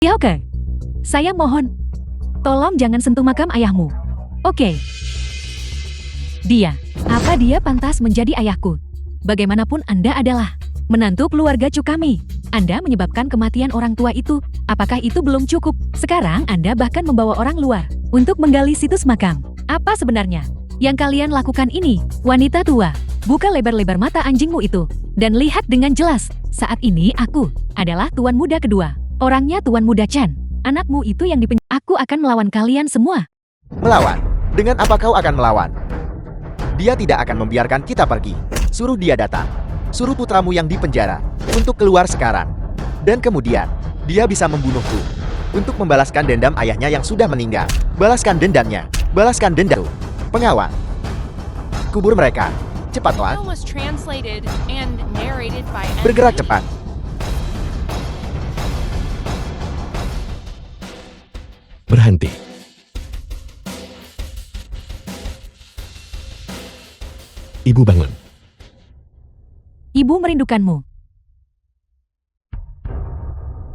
Ya oke. Saya mohon. Tolong jangan sentuh makam ayahmu. Oke. Apa dia pantas menjadi ayahku? Bagaimanapun Anda adalah menantu keluarga Chu kami. Anda menyebabkan kematian orang tua itu. Apakah itu belum cukup? Sekarang Anda bahkan membawa orang luar untuk menggali situs makam. Apa sebenarnya yang kalian lakukan ini? Wanita tua, buka lebar-lebar mata anjingmu itu dan lihat dengan jelas. Saat ini aku adalah tuan muda kedua. Orangnya tuan muda Chen. Anakmu itu yang dipenjara. Aku akan melawan kalian semua. Melawan? Dengan apa kau akan melawan? Dia tidak akan membiarkan kita pergi. Suruh dia datang. Suruh putramu yang dipenjara untuk keluar sekarang. Dan kemudian, dia bisa membunuhku. Untuk membalaskan dendam ayahnya yang sudah meninggal. Balaskan dendamnya. Balaskan dendam. Pengawal. Kubur mereka. Cepatlah. Bergerak cepat. Berhenti. Ibu bangun. Ibu merindukanmu.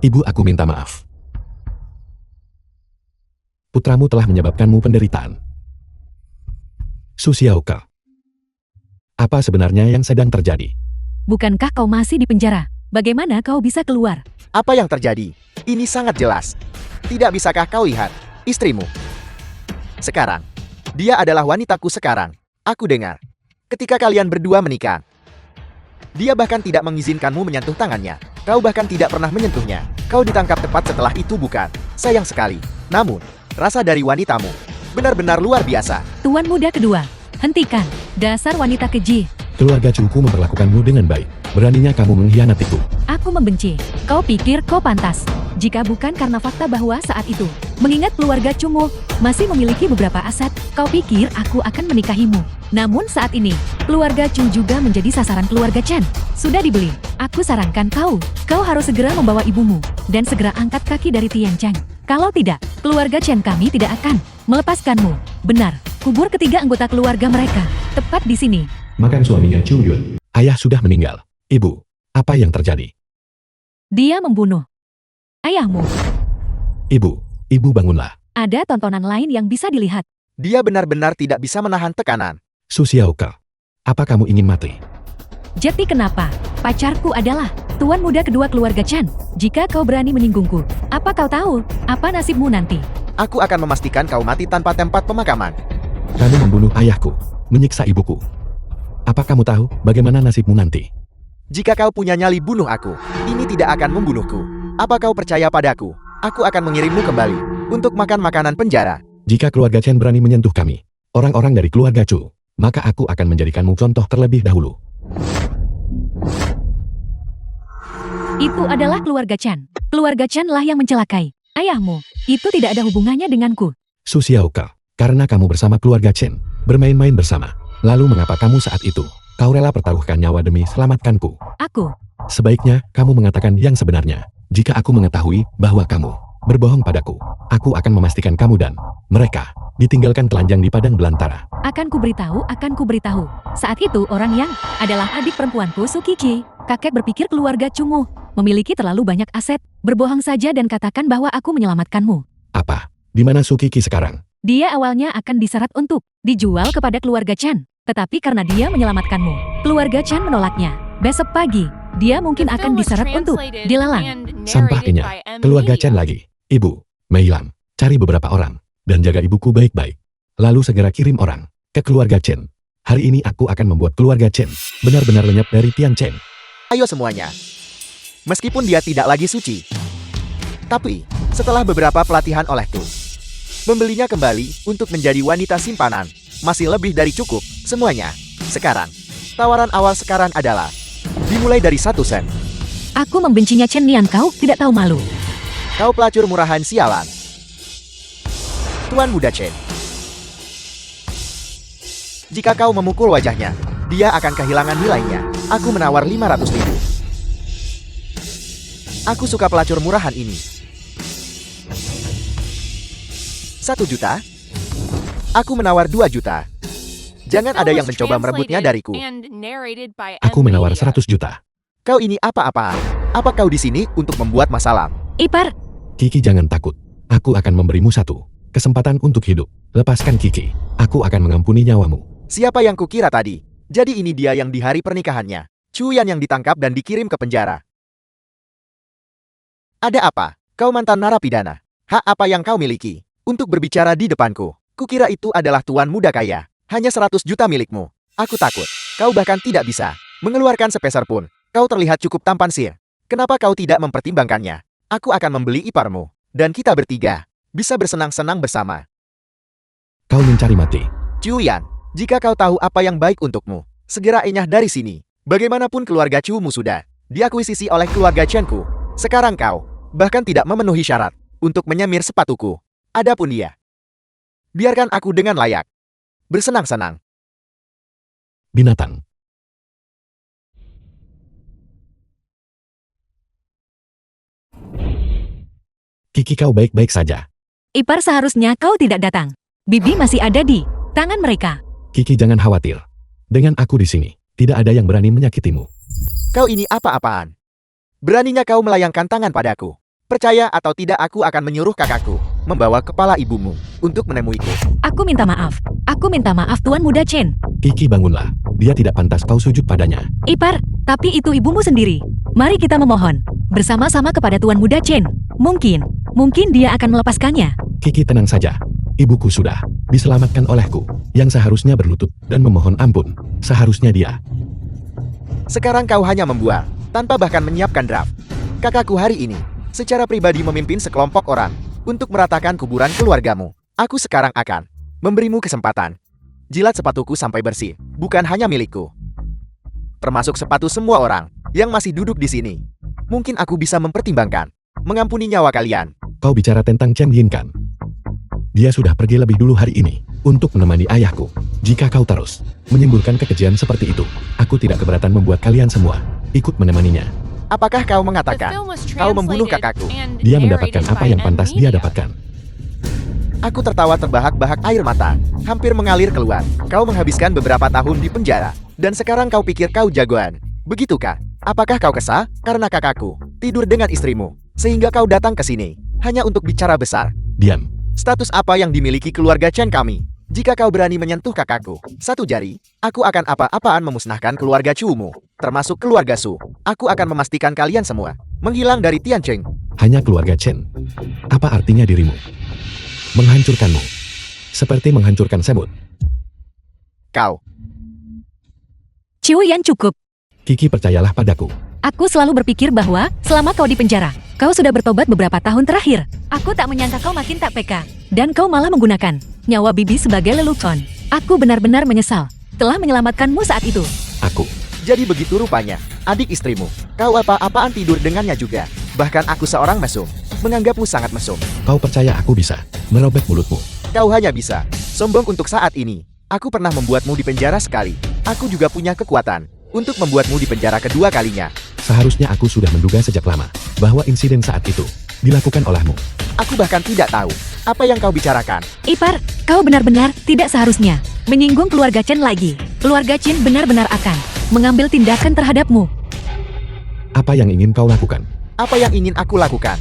Ibu, aku minta maaf. Putramu telah menyebabkanmu penderitaan. Su Xiaoke. Apa sebenarnya yang sedang terjadi? Bukankah kau masih di penjara? Bagaimana kau bisa keluar? Apa yang terjadi? Ini sangat jelas. Tidak bisakah kau lihat istrimu? Sekarang, dia adalah wanitaku sekarang. Aku dengar. Ketika kalian berdua menikah, dia bahkan tidak mengizinkanmu menyentuh tangannya. Kau bahkan tidak pernah menyentuhnya. Kau ditangkap tepat setelah itu, bukan? Sayang sekali. Namun, rasa dari wanitamu benar-benar luar biasa. Tuan muda kedua, hentikan. Dasar wanita keji. Keluarga Chuku memperlakukanmu dengan baik. Beraninya kamu mengkhianatiku. Aku membenci. Kau pikir kau pantas? Jika bukan karena fakta bahwa saat itu, mengingat keluarga Chungu masih memiliki beberapa aset, kau pikir aku akan menikahimu. Namun saat ini, keluarga Chu juga menjadi sasaran keluarga Chen. Sudah dibeli. Aku sarankan kau harus segera membawa ibumu, dan segera angkat kaki dari Tian Cheng. Kalau tidak, keluarga Chen kami tidak akan melepaskanmu. Benar, kubur ketiga anggota keluarga mereka, tepat di sini. Makan suaminya Chu Yun. Ayah sudah meninggal. Ibu, apa yang terjadi? Dia membunuh ayahmu. Ibu bangunlah. Ada tontonan lain yang bisa dilihat. Dia benar-benar tidak bisa menahan tekanan. Su Xiaoke, apa kamu ingin mati? Jadi kenapa? Pacarku adalah tuan muda kedua keluarga Chen. Jika kau berani menyinggungku, apa kau tahu apa nasibmu nanti? Aku akan memastikan kau mati tanpa tempat pemakaman. Kamu membunuh ayahku, menyiksa ibuku. Apa kamu tahu bagaimana nasibmu nanti? Jika kau punya nyali, bunuh aku. Ini tidak akan membunuhku. Apa kau percaya padaku? Aku akan mengirimmu kembali untuk makan makanan penjara. Jika keluarga Chen berani menyentuh kami, orang-orang dari keluarga Chu, maka aku akan menjadikanmu contoh terlebih dahulu. Itu adalah keluarga Chen. Keluarga Chen lah yang mencelakai ayahmu. Itu tidak ada hubungannya denganku. Su Xiaoke, karena kamu bersama keluarga Chen, bermain-main bersama. Lalu mengapa kamu saat itu, kau rela pertaruhkan nyawa demi selamatkanku? Aku. Sebaiknya kamu mengatakan yang sebenarnya. Jika aku mengetahui bahwa kamu berbohong padaku, aku akan memastikan kamu dan mereka ditinggalkan telanjang di padang belantara. Akan kuberitahu. Saat itu orang yang adalah adik perempuanku Su Kiki. Kakek berpikir keluarga Chungu memiliki terlalu banyak aset. Berbohong saja dan katakan bahwa aku menyelamatkanmu. Apa? Di mana Su Kiki sekarang? Dia awalnya akan disyarat untuk dijual kepada keluarga Chen. Tetapi karena dia menyelamatkanmu, keluarga Chen menolaknya. Besok pagi, dia mungkin akan disyarat untuk dilelang. Sampainya, keluarga Chen lagi. Ibu, Mei Lam, cari beberapa orang, dan jaga ibuku baik-baik. Lalu segera kirim orang ke keluarga Chen. Hari ini aku akan membuat keluarga Chen benar-benar lenyap dari Tian Chen. Ayo semuanya. Meskipun dia tidak lagi suci. Tapi, setelah beberapa pelatihan olehku, membelinya kembali untuk menjadi wanita simpanan. Masih lebih dari cukup, semuanya. Sekarang, tawaran awal sekarang adalah dimulai dari 1 sen. Aku membencinya Chen Nian, kau tidak tahu malu. Kau pelacur murahan sialan. Tuan muda Chen. Jika kau memukul wajahnya, dia akan kehilangan nilainya. Aku menawar 500.000. Aku suka pelacur murahan ini. 1 juta? Aku menawar 2 juta. Jangan ada yang mencoba merebutnya dariku. Aku menawar 100 juta. Kau ini apa-apaan? Apa kau di sini untuk membuat masalah? Ipar, Kiki jangan takut. Aku akan memberimu satu kesempatan untuk hidup. Lepaskan Kiki. Aku akan mengampuni nyawamu. Siapa yang kukira tadi? Jadi ini dia yang di hari pernikahannya. Chuyan yang ditangkap dan dikirim ke penjara. Ada apa? Kau mantan narapidana. Hak apa yang kau miliki untuk berbicara di depanku? Kukira itu adalah tuan muda kaya. Hanya 100 juta milikmu. Aku takut. Kau bahkan tidak bisa mengeluarkan sepeser pun. Kau terlihat cukup tampan sih. Kenapa kau tidak mempertimbangkannya? Aku akan membeli iparmu. Dan kita bertiga bisa bersenang-senang bersama. Kau mencari mati. Chuyan, jika kau tahu apa yang baik untukmu, segera enyah dari sini. Bagaimanapun keluarga Chumu sudah diakuisisi oleh keluarga Chenku. Sekarang kau bahkan tidak memenuhi syarat untuk menyemir sepatuku. Adapun dia, biarkan aku dengan layak bersenang-senang. Binatang. Kiki, kau baik-baik saja. Ipar, seharusnya kau tidak datang. Bibi masih ada di tangan mereka. Kiki, jangan khawatir. Dengan aku di sini, tidak ada yang berani menyakitimu. Kau ini apa-apaan? Beraninya kau melayangkan tangan padaku. Percaya atau tidak, aku akan menyuruh kakakku membawa kepala ibumu untuk menemuiku. Aku minta maaf. Aku minta maaf, Tuan Muda Chen. Kiki, bangunlah. Dia tidak pantas kau sujud padanya. Ipar, tapi itu ibumu sendiri. Mari kita memohon bersama-sama kepada Tuan Muda Chen. Mungkin dia akan melepaskannya. Kiki, tenang saja. Ibuku sudah diselamatkan olehku. Yang seharusnya berlutut dan memohon ampun, seharusnya dia. Sekarang kau hanya membual, tanpa bahkan menyiapkan draft. Kakakku hari ini secara pribadi memimpin sekelompok orang untuk meratakan kuburan keluargamu. Aku sekarang akan memberimu kesempatan. Jilat sepatuku sampai bersih, bukan hanya milikku. Termasuk sepatu semua orang yang masih duduk di sini. Mungkin aku bisa mempertimbangkan mengampuni nyawa kalian. Kau bicara tentang Chen Yin kan? Dia sudah pergi lebih dulu hari ini untuk menemani ayahku. Jika kau terus menyemburkan kekejian seperti itu, aku tidak keberatan membuat kalian semua ikut menemaninya. Apakah kau mengatakan kau membunuh kakakku? Dia mendapatkan apa yang pantas dia dapatkan. Aku tertawa terbahak-bahak, air mata hampir mengalir keluar. Kau menghabiskan beberapa tahun di penjara, dan sekarang kau pikir kau jagoan. Begitukah? Apakah kau kesal karena kakakku tidur dengan istrimu, sehingga kau datang ke sini hanya untuk bicara besar? Diam. Status apa yang dimiliki keluarga Chen kami? Jika kau berani menyentuh kakakku satu jari, aku akan apa-apaan memusnahkan keluarga Chumu, termasuk keluarga Su. Aku akan memastikan kalian semua menghilang dari Tiancheng. Hanya keluarga Chen. Apa artinya dirimu? Menghancurkanmu. Seperti menghancurkan semut. Kau. Chuyan, cukup. Kiki, percayalah padaku. Aku selalu berpikir bahwa selama kau di penjara, kau sudah bertobat beberapa tahun terakhir. Aku tak menyangka kau makin tak peka. Dan kau malah menggunakan nyawa Bibi sebagai lelucon. Aku benar-benar menyesal telah menyelamatkanmu saat itu. Aku. Jadi begitu rupanya, adik istrimu. Kau apa-apaan tidur dengannya juga. Bahkan aku seorang mesum menganggapmu sangat mesum. Kau percaya aku bisa merobek mulutmu? Kau hanya bisa sombong untuk saat ini. Aku pernah membuatmu di penjara sekali. Aku juga punya kekuatan untuk membuatmu di penjara kedua kalinya. Seharusnya aku sudah menduga sejak lama bahwa insiden saat itu dilakukan olehmu. Aku bahkan tidak tahu apa yang kau bicarakan. Ipar, kau benar-benar tidak seharusnya menyinggung keluarga Chen lagi. Keluarga Chen benar-benar akan mengambil tindakan terhadapmu. Apa yang ingin kau lakukan? Apa yang ingin aku lakukan?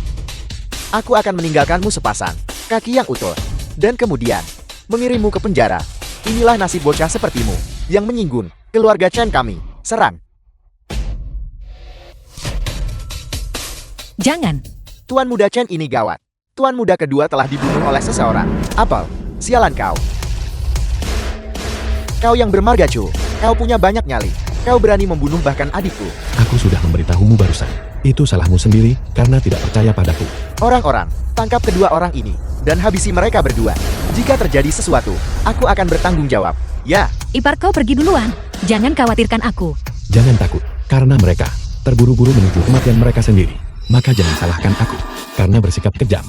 Aku akan meninggalkanmu sepasang kaki yang utuh, dan kemudian mengirimmu ke penjara. Inilah nasib bocah sepertimu yang menyinggung keluarga Chen kami. Serang. Jangan. Tuan Muda Chen ini gawat. Tuan Muda kedua telah dibunuh oleh seseorang. Apel, sialan kau. Kau yang bermargacu. Kau punya banyak nyali. Kau berani membunuh bahkan adikku. Aku sudah memberitahumu barusan. Itu salahmu sendiri karena tidak percaya padaku. Orang-orang, tangkap kedua orang ini dan habisi mereka berdua. Jika terjadi sesuatu, aku akan bertanggung jawab. Ya. Ipar, kau pergi duluan. Jangan khawatirkan aku. Jangan takut, karena mereka terburu-buru menuju kematian mereka sendiri. Maka jangan salahkan aku, karena bersikap kejam.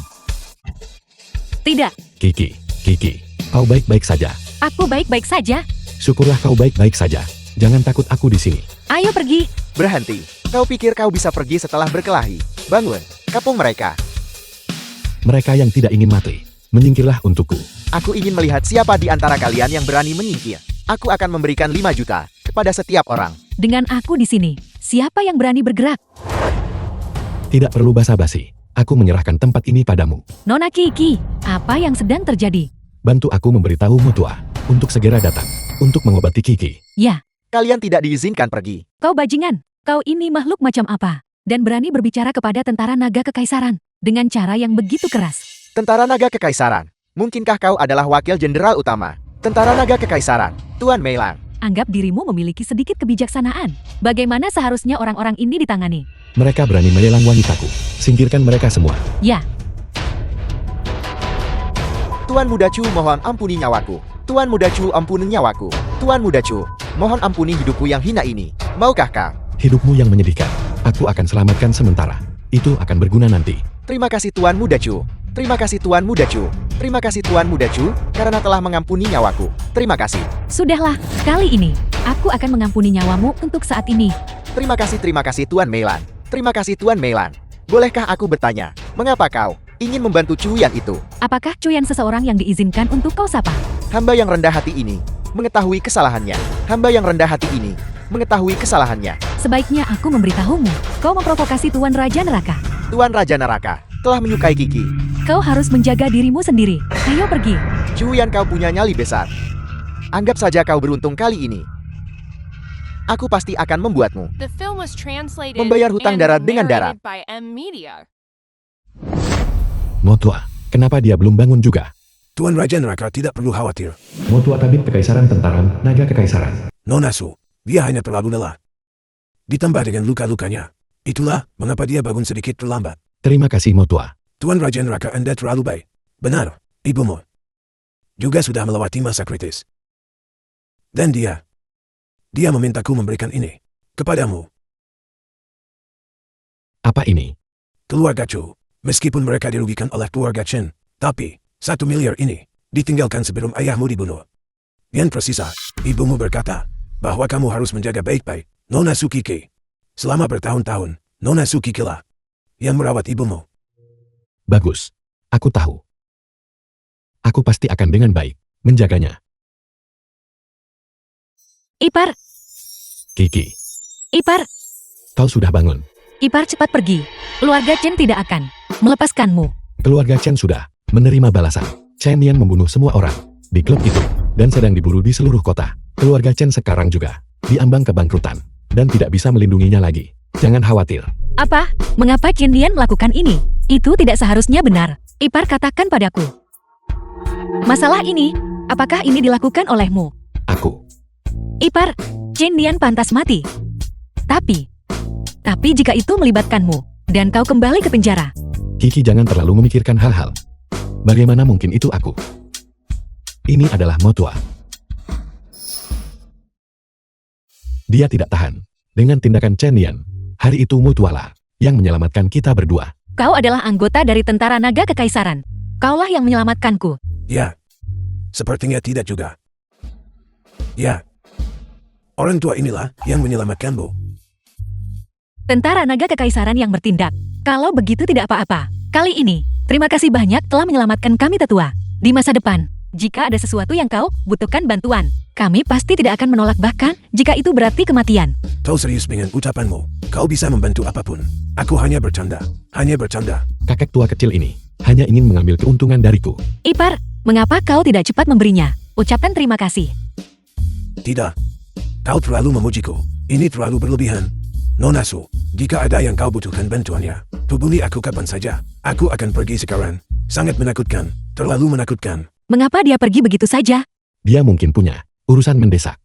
Tidak. Kiki, kau baik-baik saja. Aku baik-baik saja. Syukurlah kau baik-baik saja. Jangan takut aku di sini. Ayo pergi. Berhenti. Kau pikir kau bisa pergi setelah berkelahi? Bangun. Kapung mereka. Mereka yang tidak ingin mati, menyingkirlah untukku. Aku ingin melihat siapa di antara kalian yang berani menyingkir. Aku akan memberikan 5 juta kepada setiap orang. Dengan aku di sini, siapa yang berani bergerak? Tidak perlu basa-basi. aku menyerahkan tempat ini padamu. Nona Kiki, apa yang sedang terjadi? Bantu aku memberitahu Motua untuk segera datang untuk mengobati Kiki. Ya, Kalian tidak diizinkan pergi. kau bajingan. Kau ini makhluk macam apa? Dan berani berbicara kepada tentara naga kekaisaran dengan cara yang begitu keras. Tentara Naga Kekaisaran. Mungkinkah kau adalah wakil jenderal utama Tentara Naga Kekaisaran, Tuan Meilang? Anggap dirimu memiliki sedikit kebijaksanaan. Bagaimana seharusnya orang-orang ini ditangani? Mereka berani melelang wanitaku. Singkirkan mereka semua. Ya, Tuan Muda Chu, mohon ampuni nyawaku. Tuan Muda Chu, ampuni nyawaku. Tuan Muda Chu, mohon ampuni hidupku yang hina ini. Maukah kau? Hidupmu yang menyedihkan. Aku akan selamatkan sementara. Itu akan berguna nanti. Terima kasih Tuan Muda Chu. Terima kasih Tuan Muda Chu. Terima kasih Tuan Muda Chu, karena telah mengampuni nyawaku. Terima kasih. sudahlah. Kali ini, aku akan mengampuni nyawamu untuk saat ini. Terima kasih Tuan Meilan. Terima kasih Tuan Meilan. Bolehkah aku bertanya, mengapa kau ingin membantu Cuyan itu? Apakah Cuyan seseorang yang diizinkan untuk kau sapa? Hamba yang rendah hati ini mengetahui kesalahannya. Hamba yang rendah hati ini mengetahui kesalahannya. Sebaiknya aku memberitahumu. Kau memprovokasi Tuan Raja Neraka. Tuan Raja Neraka telah menyukai Kiki. Kau harus menjaga dirimu sendiri. Ayo pergi. Cuyan, kau punya nyali besar. Anggap saja kau beruntung kali ini. Aku pasti akan membuatmu The film was translated membayar hutang and darat dengan darat. narrated by M Media. Motua, kenapa dia belum bangun juga? Tuan Raja Neraka tidak perlu khawatir. Motua tabib kekaisaran tentara naga kekaisaran. Nona Su, dia hanya terlalu lelah. Ditambah dengan luka-lukanya. Itulah mengapa dia bangun sedikit terlambat. Terima kasih Motua. Tuan Raja Neraka, Anda terlalu baik. Benar, ibumu juga sudah melewati masa kritis. Dan dia memintaku memberikan ini kepadamu. Apa ini? Keluarga Chu, meskipun mereka dirugikan oleh keluarga Chen, tapi 1 miliar ini ditinggalkan sebelum ayahmu dibunuh. Yang tersisa, ibumu berkata bahwa kamu harus menjaga baik-baik Nona Su Kiki. Selama bertahun-tahun, Nona Su Kiki lah yang merawat ibumu. Bagus. Aku tahu. Aku pasti akan dengan baik menjaganya. Ipar, Kiki, Ipar, kau sudah bangun. Ipar cepat pergi. Keluarga Chen tidak akan melepaskanmu. Keluarga Chen sudah menerima balasan. Chen Yan membunuh semua orang di klub itu dan sedang diburu di seluruh kota. Keluarga Chen sekarang juga diambang kebangkrutan dan tidak bisa melindunginya lagi. Jangan khawatir. Apa? Mengapa Chen Dian melakukan ini? Itu tidak seharusnya benar. Ipar, katakan padaku. Masalah ini, apakah ini dilakukan olehmu? Aku, Ipar, Chen Dian pantas mati. Tapi jika itu melibatkanmu, dan kau kembali ke penjara. Kiki, jangan terlalu memikirkan hal-hal. Bagaimana mungkin itu aku? Ini adalah Motua. Dia tidak tahan dengan tindakan Chen Yan. Hari itu Motua lah yang menyelamatkan kita berdua. Kau adalah anggota dari tentara naga kekaisaran. Kaulah yang menyelamatkanku. Ya, sepertinya tidak juga. Ya, orang tua inilah yang menyelamatkanmu. Tentara naga kekaisaran yang bertindak. Kalau begitu tidak apa-apa. Kali ini, terima kasih banyak telah menyelamatkan kami tetua. Di masa depan, jika ada sesuatu yang kau butuhkan bantuan, kami pasti tidak akan menolak, bahkan jika itu berarti kematian. Kau serius dengan ucapanmu? Kau bisa membantu apapun. Aku hanya bercanda. Hanya bercanda. Kakek tua kecil ini hanya ingin mengambil keuntungan dariku. Ipar, mengapa kau tidak cepat memberinya? Ucapkan terima kasih. Tidak. Kau terlalu memujiku. Ini terlalu berlebihan. Nona Su, jika ada yang kau butuhkan bantuannya, hubungi aku kapan saja. Aku akan pergi sekarang. Sangat menakutkan. Terlalu menakutkan. Mengapa dia pergi begitu saja? Dia mungkin punya urusan mendesak.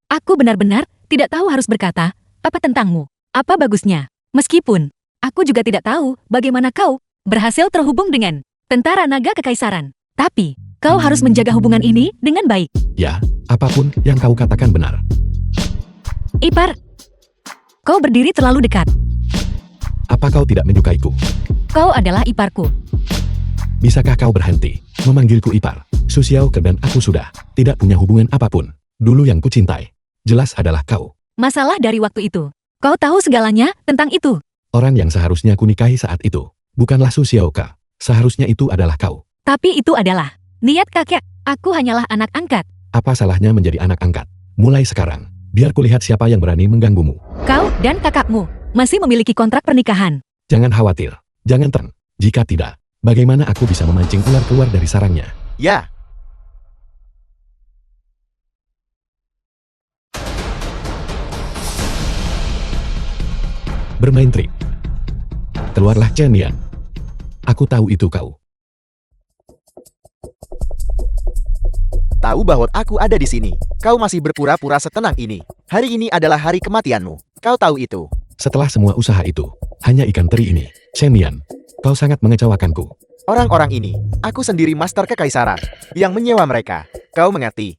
Aku benar-benar tidak tahu harus berkata apa tentangmu. Apa bagusnya? Meskipun aku juga tidak tahu bagaimana kau berhasil terhubung dengan tentara naga kekaisaran. Tapi kau harus menjaga hubungan ini dengan baik. Ya, apapun yang kau katakan benar. Ipar, kau berdiri terlalu dekat. Apa kau tidak menyukaiku? Kau adalah iparku. Bisakah kau berhenti memanggilku ipar? Su Xiaoke dan aku sudah tidak punya hubungan apapun. Dulu yang kucintai jelas adalah kau. Masalah dari waktu itu. Kau tahu segalanya tentang itu. Orang yang seharusnya kunikahi saat itu bukanlah Su Xiaoke. Seharusnya itu adalah kau. Tapi itu adalah niat kakek. Aku hanyalah anak angkat. Apa salahnya menjadi anak angkat? Mulai sekarang, biar kulihat siapa yang berani mengganggumu. Kau dan kakakmu masih memiliki kontrak pernikahan. Jangan khawatir. Jangan terang. Jika tidak, bagaimana aku bisa memancing ular keluar dari sarangnya? Ya, Bermain trik. Keluarlah Chen Yan. Aku tahu itu kau. tahu bahwa aku ada di sini. Kau masih berpura-pura setenang ini. Hari ini adalah hari kematianmu. Kau tahu itu. Setelah semua usaha itu, hanya ikan teri ini. Chen Yan, kau sangat mengecewakanku. Orang-orang ini, aku sendiri master kekaisaran yang menyewa mereka. Kau mengerti?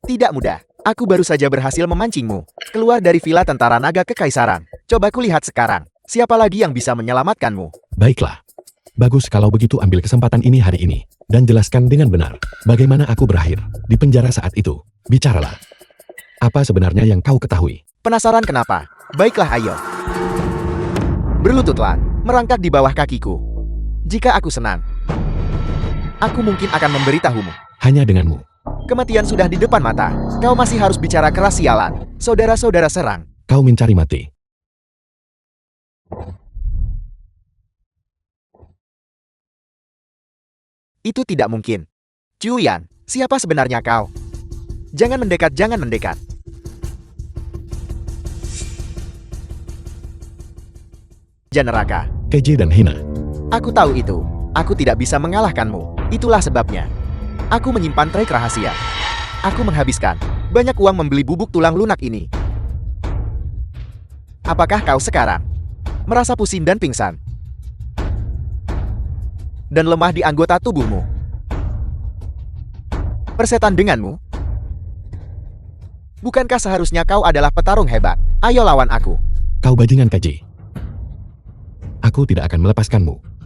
Tidak mudah. Aku baru saja berhasil memancingmu keluar dari villa tentara naga kekaisaran. Coba kulihat sekarang, siapa lagi yang bisa menyelamatkanmu? Baiklah. Bagus kalau begitu ambil kesempatan ini hari ini. Dan jelaskan dengan benar, bagaimana aku berakhir di penjara saat itu. Bicaralah. Apa sebenarnya yang kau ketahui? Penasaran kenapa? Baiklah ayo. Berlututlah, merangkak di bawah kakiku. Jika aku senang, aku mungkin akan memberitahumu. Hanya denganmu. Kematian sudah di depan mata. Kau masih harus bicara keras sialan. Saudara-saudara serang. Kau mencari mati. Itu tidak mungkin. Cuyan, siapa sebenarnya kau? Jangan mendekat, jangan mendekat. Neraka. Keji dan hina. Aku tahu itu. Aku tidak bisa mengalahkanmu. Itulah sebabnya. Aku menyimpan trik rahasia. Aku menghabiskan banyak uang membeli bubuk tulang lunak ini. Apakah kau sekarang merasa pusing dan pingsan? Dan lemah di anggota tubuhmu? Persetan denganmu? Bukankah seharusnya kau adalah petarung hebat? Ayo lawan aku. Kau bajingan keji. Aku tidak akan melepaskanmu.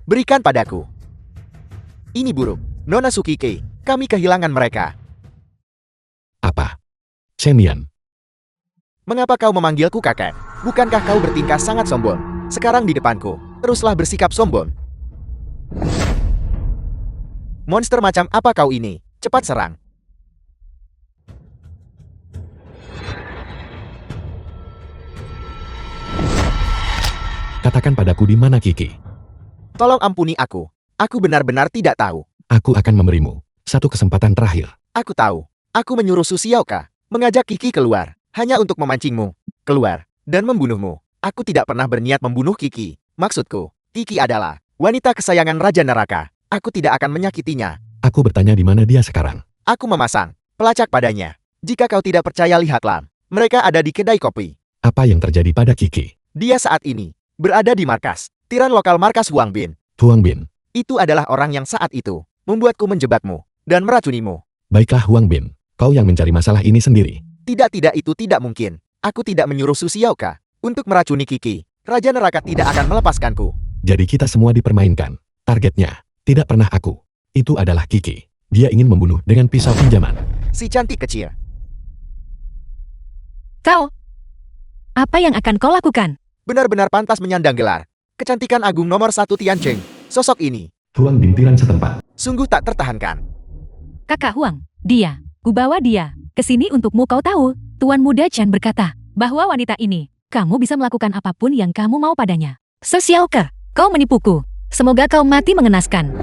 Berikan padaku. Ini buruk. Nona Sukike, kami kehilangan mereka. Apa? Chen Yan. Mengapa kau memanggilku kakek? Bukankah kau bertingkah sangat sombong? Sekarang di depanku, teruslah bersikap sombong. Monster macam apa kau ini? Cepat serang. Katakan padaku di mana Kiki. Tolong ampuni aku. Aku benar-benar tidak tahu. Aku akan memberimu satu kesempatan terakhir. Aku tahu. Aku menyuruh Susioka mengajak Kiki keluar hanya untuk memancingmu keluar dan membunuhmu. Aku tidak pernah berniat membunuh Kiki. Maksudku, Kiki adalah wanita kesayangan Raja Neraka. Aku tidak akan menyakitinya. Aku bertanya di mana dia sekarang. Aku memasang pelacak padanya. Jika kau tidak percaya, lihatlah. Mereka ada di kedai kopi. Apa yang terjadi pada Kiki? Dia saat ini berada di markas tiran lokal markas Huang Bin. Huang Bin. Itu adalah orang yang saat itu membuatku menjebakmu dan meracunimu. Baiklah Huang Bin, kau yang mencari masalah ini sendiri. Tidak, itu tidak mungkin. Aku tidak menyuruh Susioka untuk meracuni Kiki. Raja Neraka tidak akan melepaskanku. Jadi kita semua dipermainkan. Targetnya tidak pernah aku. Itu adalah Kiki. Dia ingin membunuh dengan pisau pinjaman. Si cantik kecil. Kau, apa yang akan kau lakukan? Benar-benar pantas menyandang gelar kecantikan agung nomor 1 Tiancheng. Sosok ini Huang Bin tiran setempat. sungguh tak tertahankan. Kakak Huang, dia. Kubawa dia ke sini untukmu. Kau tahu, Tuan Muda Chan berkata bahwa wanita ini, kamu bisa melakukan apapun yang kamu mau padanya. Sosialker, kau menipuku. Semoga kau mati mengenaskan.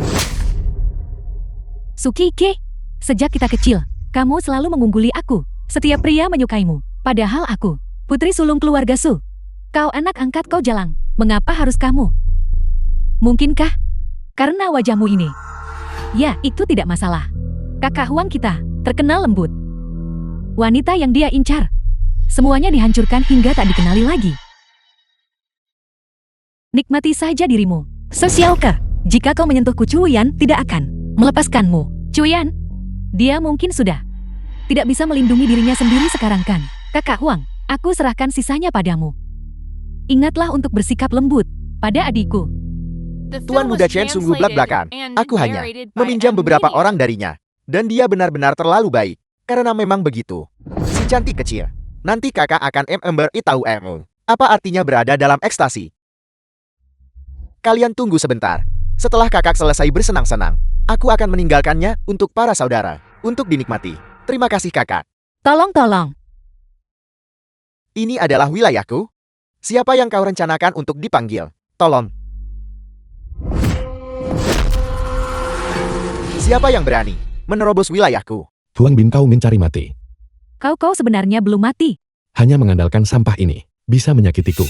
Sukike, sejak kita kecil, kamu selalu mengungguli aku. Setiap pria menyukaimu. Padahal aku, putri sulung keluarga Su. Kau anak angkat kau jalang. Mengapa harus kamu? Mungkinkah karena wajahmu ini? Ya, itu tidak masalah. Kakak Huang kita terkenal lembut. Wanita yang dia incar, semuanya dihancurkan hingga tak dikenali lagi. Nikmati saja dirimu. Sosialker, jika kau menyentuhku, Cuyan tidak akan melepaskanmu. Cuyan, dia mungkin sudah tidak bisa melindungi dirinya sendiri sekarang kan? Kakak Huang, aku serahkan sisanya padamu. Ingatlah untuk bersikap lembut pada adikku. The Tuan film Muda was Chen sungguh translated belak-belakan. and Aku hanya narrated by meminjam beberapa M-Media. orang darinya. Dan dia benar-benar terlalu baik. Karena memang begitu. Si cantik kecil. Nanti kakak akan tahu apa artinya berada dalam ekstasi. Kalian tunggu sebentar. Setelah kakak selesai bersenang-senang, aku akan meninggalkannya untuk para saudara. Untuk dinikmati. Terima kasih kakak. Tolong. Ini adalah wilayahku. Siapa yang kau rencanakan untuk dipanggil? Tolong. Siapa yang berani menerobos wilayahku? Huang Bin, kau mencari mati. Kau sebenarnya belum mati. Hanya mengandalkan sampah ini bisa menyakitiku.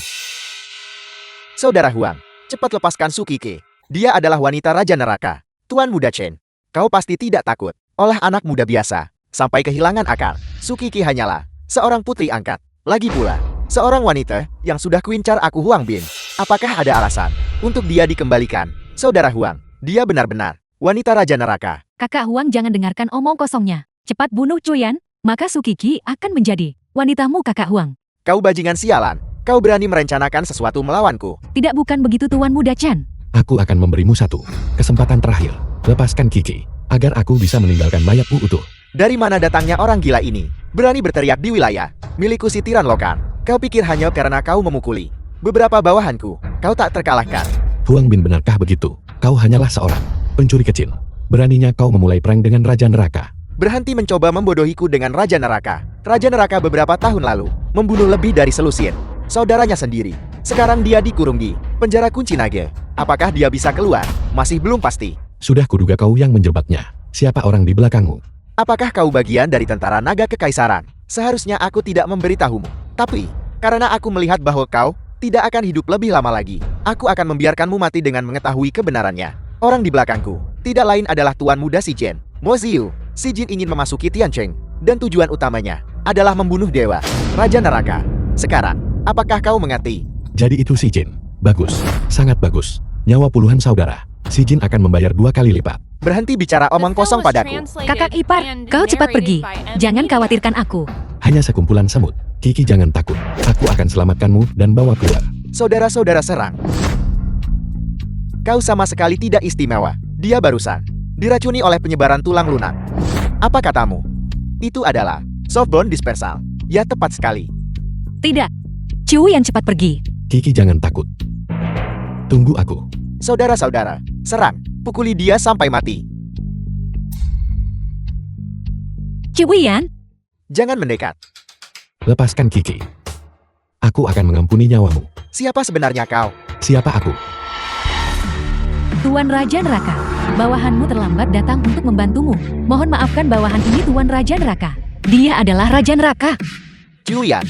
Saudara Huang, cepat lepaskan Sukike. Dia adalah wanita Raja Neraka. Tuan Muda Chen, kau pasti tidak takut. Olah anak muda biasa, sampai kehilangan akal. Sukike hanyalah seorang putri angkat. Lagi pula, seorang wanita yang sudah kuincar aku Huang Bin. Apakah ada alasan untuk dia dikembalikan? Saudara Huang, dia benar-benar wanita Raja Neraka. Kakak Huang, jangan dengarkan omong kosongnya. Cepat bunuh Cuyan, maka Sukiki akan menjadi wanitamu Kakak Huang. Kau bajingan sialan. Kau berani merencanakan sesuatu melawanku. Tidak, bukan begitu Tuan Muda Chen. Aku akan memberimu satu kesempatan terakhir. Lepaskan Kiki, agar aku bisa meninggalkan mayatmu utuh. Dari mana datangnya orang gila ini? Berani berteriak di wilayah milikku si Tiran Lokan. Kau pikir hanya karena kau memukuli beberapa bawahanku, kau tak terkalahkan? Huang Bin, benarkah begitu? Kau hanyalah seorang pencuri kecil. Beraninya kau memulai perang dengan Raja Neraka. Berhenti mencoba membodohiku dengan Raja Neraka. Raja Neraka beberapa tahun lalu membunuh lebih dari selusin saudaranya sendiri. Sekarang dia dikurung di penjara kunci naga. Apakah dia bisa keluar? Masih belum pasti. Sudah kuduga kau yang menjebaknya. Siapa orang di belakangmu? Apakah kau bagian dari tentara naga kekaisaran? Seharusnya aku tidak memberitahumu. Tapi, karena aku melihat bahwa kau tidak akan hidup lebih lama lagi, aku akan membiarkanmu mati dengan mengetahui kebenarannya. Orang di belakangku tidak lain adalah Tuan Muda Si Jin, Mo Ziyu. Si Jin ingin memasuki Tiancheng, dan tujuan utamanya adalah membunuh dewa Raja Neraka. Sekarang, apakah kau mengerti? Jadi itu si Jin. Bagus, sangat bagus. Nyawa puluhan saudara. Si Jin akan membayar 2 kali lipat. Berhenti bicara omong kosong padaku. Kakak ipar, kau cepat pergi. Jangan khawatirkan aku. Hanya sekumpulan semut. Kiki, jangan takut. Aku akan selamatkanmu dan bawa keluar. Saudara-saudara serang. Kau sama sekali tidak istimewa. Dia barusan diracuni oleh penyebaran tulang lunak. Apa katamu? Itu adalah softbone dispersal. Ya, tepat sekali. Tidak. Cuyan, cepat pergi. Kiki, jangan takut. Tunggu aku. Saudara-saudara, serang. Pukuli dia sampai mati. Cuyan, Jangan mendekat. Lepaskan Kiki. Aku akan mengampuni nyawamu. Siapa sebenarnya kau? Siapa aku? Tuan Raja Neraka. Bawahanmu terlambat datang untuk membantumu. Mohon maafkan bawahan ini Tuan Raja Neraka. Dia adalah Raja Neraka. Cuyan.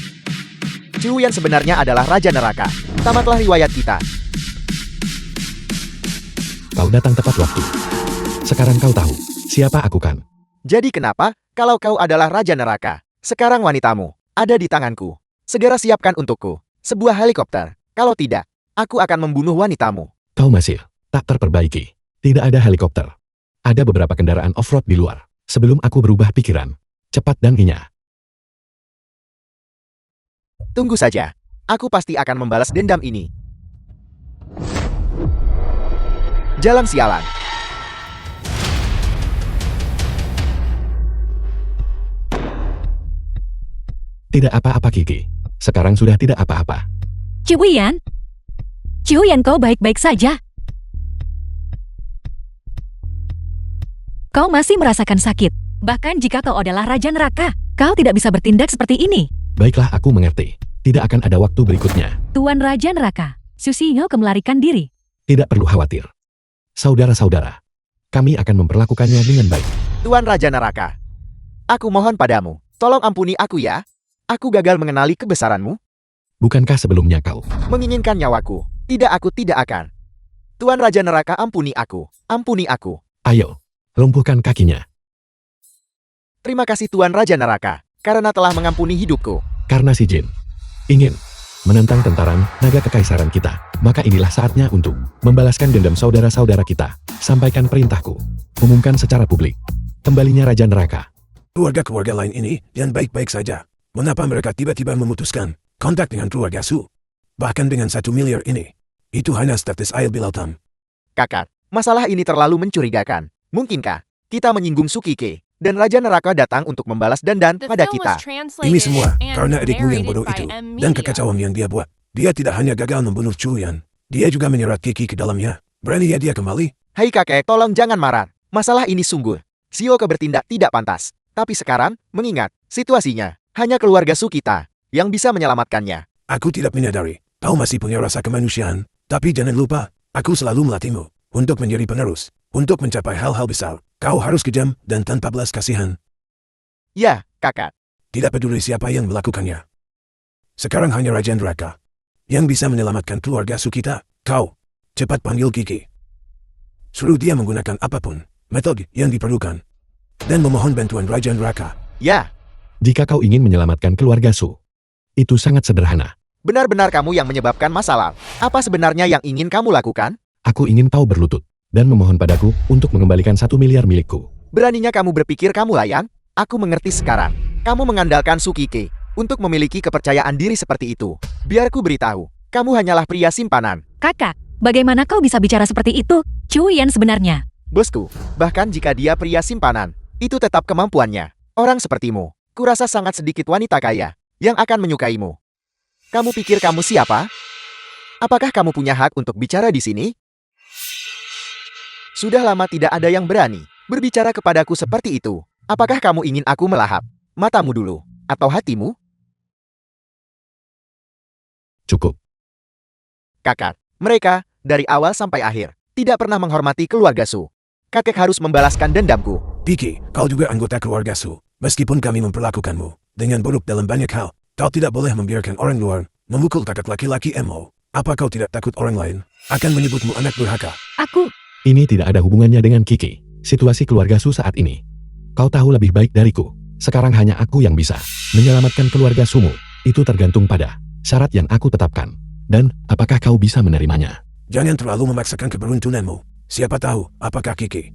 Cuyan sebenarnya adalah Raja Neraka. Tamatlah riwayat kita. Kau datang tepat waktu. Sekarang kau tahu siapa aku kan? Jadi kenapa, kalau kau adalah Raja Neraka, sekarang wanitamu ada di tanganku. Segera siapkan untukku sebuah helikopter. Kalau tidak, aku akan membunuh wanitamu. Kau masih tak terperbaiki. Tidak ada helikopter. Ada beberapa kendaraan off-road di luar. Sebelum aku berubah pikiran. Cepat dan inya. Tunggu saja. Aku pasti akan membalas dendam ini. Jalan sialan. Tidak apa-apa Kiki. Sekarang sudah tidak apa-apa. Cuyan. Cuyan, kau baik-baik saja. Kau masih merasakan sakit. Bahkan jika kau adalah Raja Neraka, kau tidak bisa bertindak seperti ini. Baiklah, aku mengerti. Tidak akan ada waktu berikutnya. Tuan Raja Neraka, Susiyo melarikan diri. Tidak perlu khawatir. Saudara-saudara, kami akan memperlakukannya dengan baik. Tuan Raja Neraka, aku mohon padamu, tolong ampuni aku ya. Aku gagal mengenali kebesaranmu. Bukankah sebelumnya kau Menginginkan nyawaku. Tidak, aku tidak akan. Tuan Raja Neraka, ampuni aku. Ampuni aku. Ayo, lumpuhkan kakinya. Terima kasih Tuan Raja Neraka, karena telah mengampuni hidupku. Karena si Jin ingin menentang tentaran naga kekaisaran kita, maka inilah saatnya untuk membalaskan dendam saudara-saudara kita. Sampaikan perintahku. Umumkan secara publik. Kembalinya Raja Neraka. Keluarga-keluarga lain ini yang baik-baik saja. Mengapa mereka tiba-tiba memutuskan kontak dengan keluarga Su? Bahkan dengan 1 miliar ini. Itu hanya status air bilautam. Kakak, masalah ini terlalu mencurigakan. Mungkinkah kita menyinggung Sukike dan Raja Neraka datang untuk membalas dendam The pada film kita? was translated Ini semua and karena adikmu yang narrated bodoh by itu M dan Media. kekacauan yang dia buat. Dia tidak hanya gagal membunuh Chuyan, dia juga menyerat Kiki ke dalamnya. Berani ya dia kembali? Hei kakek, tolong jangan marah. Masalah ini sungguh. Shioka bertindak tidak pantas. Tapi sekarang, mengingat situasinya, hanya keluarga Su kita yang bisa menyelamatkannya. Aku tidak menyadari, kau masih punya rasa kemanusiaan. Tapi jangan lupa, aku selalu melatihmu untuk menjadi penerus. Untuk mencapai hal-hal besar, kau harus kejam dan tanpa belas kasihan. Ya, kakak. Tidak peduli siapa yang melakukannya. Sekarang hanya Raja Neraka yang bisa menyelamatkan keluarga Su kita. Kau, cepat panggil Kiki. Suruh dia menggunakan apapun metode yang diperlukan dan memohon bantuan Raja Neraka. Ya, Jika kau ingin menyelamatkan keluarga Su, itu sangat sederhana. benar-benar kamu yang menyebabkan masalah. Apa sebenarnya yang ingin kamu lakukan? Aku ingin kau berlutut dan memohon padaku untuk mengembalikan 1 miliar milikku. Beraninya kamu berpikir kamu layak? Aku mengerti sekarang. Kamu mengandalkan Sukike untuk memiliki kepercayaan diri seperti itu. Biar ku beritahu, kamu hanyalah pria simpanan. Kakak, bagaimana kau bisa bicara seperti itu? Cuyan sebenarnya. Bosku, bahkan jika dia pria simpanan, itu tetap kemampuannya. Orang sepertimu, kurasa sangat sedikit wanita kaya yang akan menyukaimu. Kamu pikir kamu siapa? Apakah kamu punya hak untuk bicara di sini? Sudah lama tidak ada yang berani berbicara kepadaku seperti itu. Apakah kamu ingin aku melahap matamu dulu, atau hatimu? Cukup. Kakak, mereka, dari awal sampai akhir, tidak pernah menghormati keluarga Su. Kakek harus membalaskan dendamku. Kiki, kau juga anggota keluarga Su. Meskipun kami memperlakukanmu dengan buruk dalam banyak hal, kau tidak boleh membiarkan orang luar memukul kakak laki-laki Emo. Apa kau tidak takut orang lain akan menyebutmu anak durhaka? Ini tidak ada hubungannya dengan Kiki. Situasi keluarga Su saat ini. Kau tahu lebih baik dariku. Sekarang hanya aku yang bisa menyelamatkan keluarga Sumu. Itu tergantung pada syarat yang aku tetapkan. Dan apakah kau bisa menerimanya? Jangan terlalu memaksakan keberuntunganmu. Siapa tahu apakah Kiki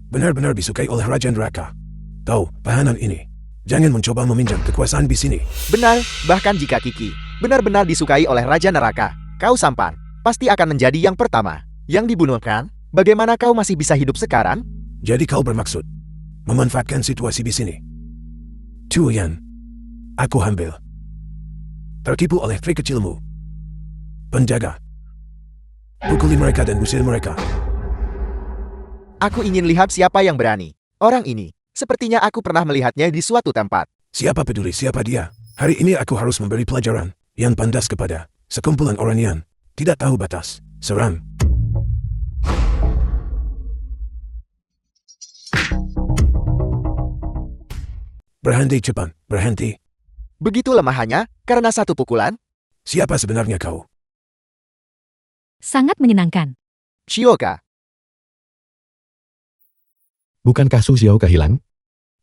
benar-benar disukai oleh Raja Neraka. Tahu, tahanan ini. Jangan mencoba meminjam kekuasaan di sini. Benar, bahkan jika Kiki benar-benar disukai oleh Raja Neraka, kau sampan, pasti akan menjadi yang pertama yang dibunuh kan? Bagaimana kau masih bisa hidup sekarang? Jadi kau bermaksud memanfaatkan situasi di sini. Cuyan, aku hamil. Tertipu oleh trik kecilmu. Penjaga. Pukuli mereka dan usir mereka. Aku ingin lihat siapa yang berani. Orang ini, sepertinya aku pernah melihatnya di suatu tempat. Siapa peduli siapa dia? Hari ini aku harus memberi pelajaran yang pantas kepada sekumpulan orang yang tidak tahu batas. Seram. Berhenti cepat, berhenti. Begitu lemahnya, karena satu pukulan? Siapa sebenarnya kau? Sangat menyenangkan. Shioka, Bukankah Su Xiao kehilang?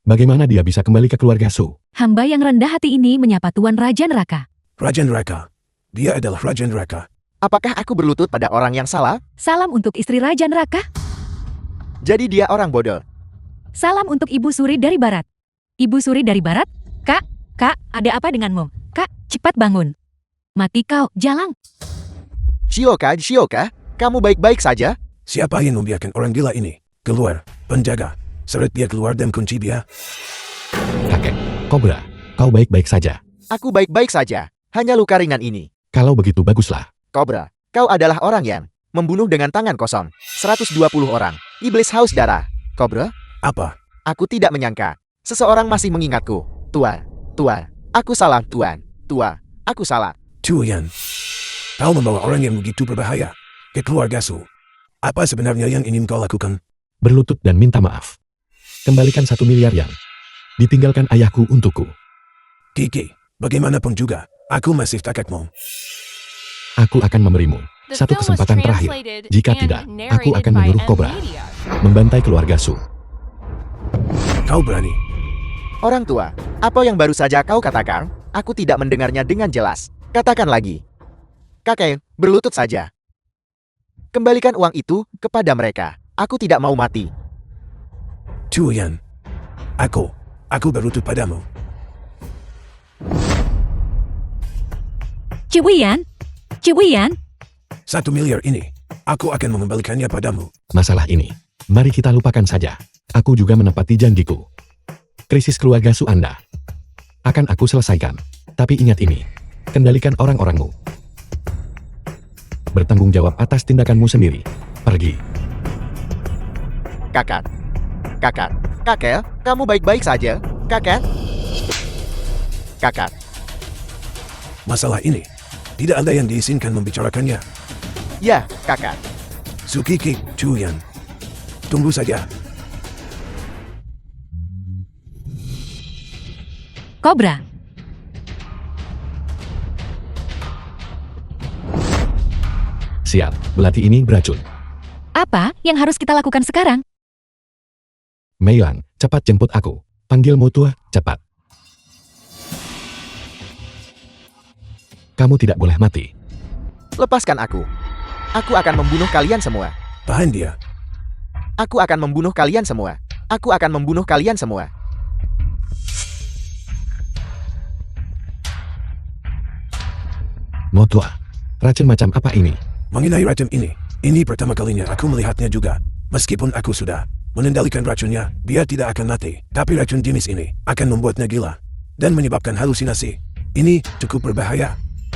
Bagaimana dia bisa kembali ke keluarga Su? Hamba yang rendah hati ini menyapa Tuan Raja Neraka. Raja Neraka. Dia adalah Raja Neraka. apakah aku berlutut pada orang yang salah? Salam untuk istri Raja Neraka. Jadi dia orang bodoh. Salam untuk Ibu Suri dari Barat. Ibu Suri dari Barat? Kak, ada apa denganmu? Kak, cepat bangun. Mati kau, Jalang. Shioka, kamu baik-baik saja? Siapa yang membiarkan orang gila ini keluar? Penjaga, seret dia keluar dan kunci dia. Kakek, Kobra, kau baik-baik saja. Aku baik-baik saja. Hanya luka ringan ini. Kalau begitu baguslah. Kobra, kau adalah orang yang membunuh dengan tangan kosong. 120 orang. Iblis haus darah. Kobra, Apa? aku tidak menyangka. Seseorang masih mengingatku. Tuan, aku salah Tuan. Aku salah. Cuyan, kau membawa orang yang begitu berbahaya ke keluarga Su. Apa sebenarnya yang ingin kau lakukan? Berlutut dan minta maaf. Kembalikan 1 miliar yang ditinggalkan ayahku untukku. Kiki, bagaimanapun juga, aku masih kakakmu. Aku akan memberimu The satu film was kesempatan terakhir. translated Jika and tidak, aku narrated akan by menyuruh M Kobra Media. membantai keluarga Su. Kau berani? Orang tua, apa yang baru saja kau katakan? Aku tidak mendengarnya dengan jelas. Katakan lagi. Kakek, berlutut saja. Kembalikan uang itu kepada mereka. Aku tidak mau mati. Cuyan, aku berlutut padamu. Cibuyan, 1 miliar ini, aku akan mengembalikannya padamu. Masalah ini, mari kita lupakan saja. Aku juga menepati janjiku. Krisis keluarga Su Anda akan aku selesaikan. Tapi ingat ini, kendalikan orang-orangmu. Bertanggung jawab atas tindakanmu sendiri. Pergi. Kakak, kamu baik-baik saja? Kakak, Masalah ini, tidak ada yang diizinkan membicarakannya. Ya, kakak. Sukiki, Chuyan. Tunggu saja. Kobra. Siap, belati ini beracun. Apa yang harus kita lakukan sekarang? Meilang, cepat jemput aku. Panggil Motua, cepat. Kamu tidak boleh mati. Lepaskan aku. Aku akan membunuh kalian semua. Tahan dia. Aku akan membunuh kalian semua. Aku akan membunuh kalian semua. Motua, racun macam apa ini? Mengenai racun ini pertama kalinya aku melihatnya juga. Meskipun aku sudah mengendalikan racunnya, dia tidak akan mati. Tapi racun jenis ini akan membuatnya gila dan menyebabkan halusinasi. Ini cukup berbahaya.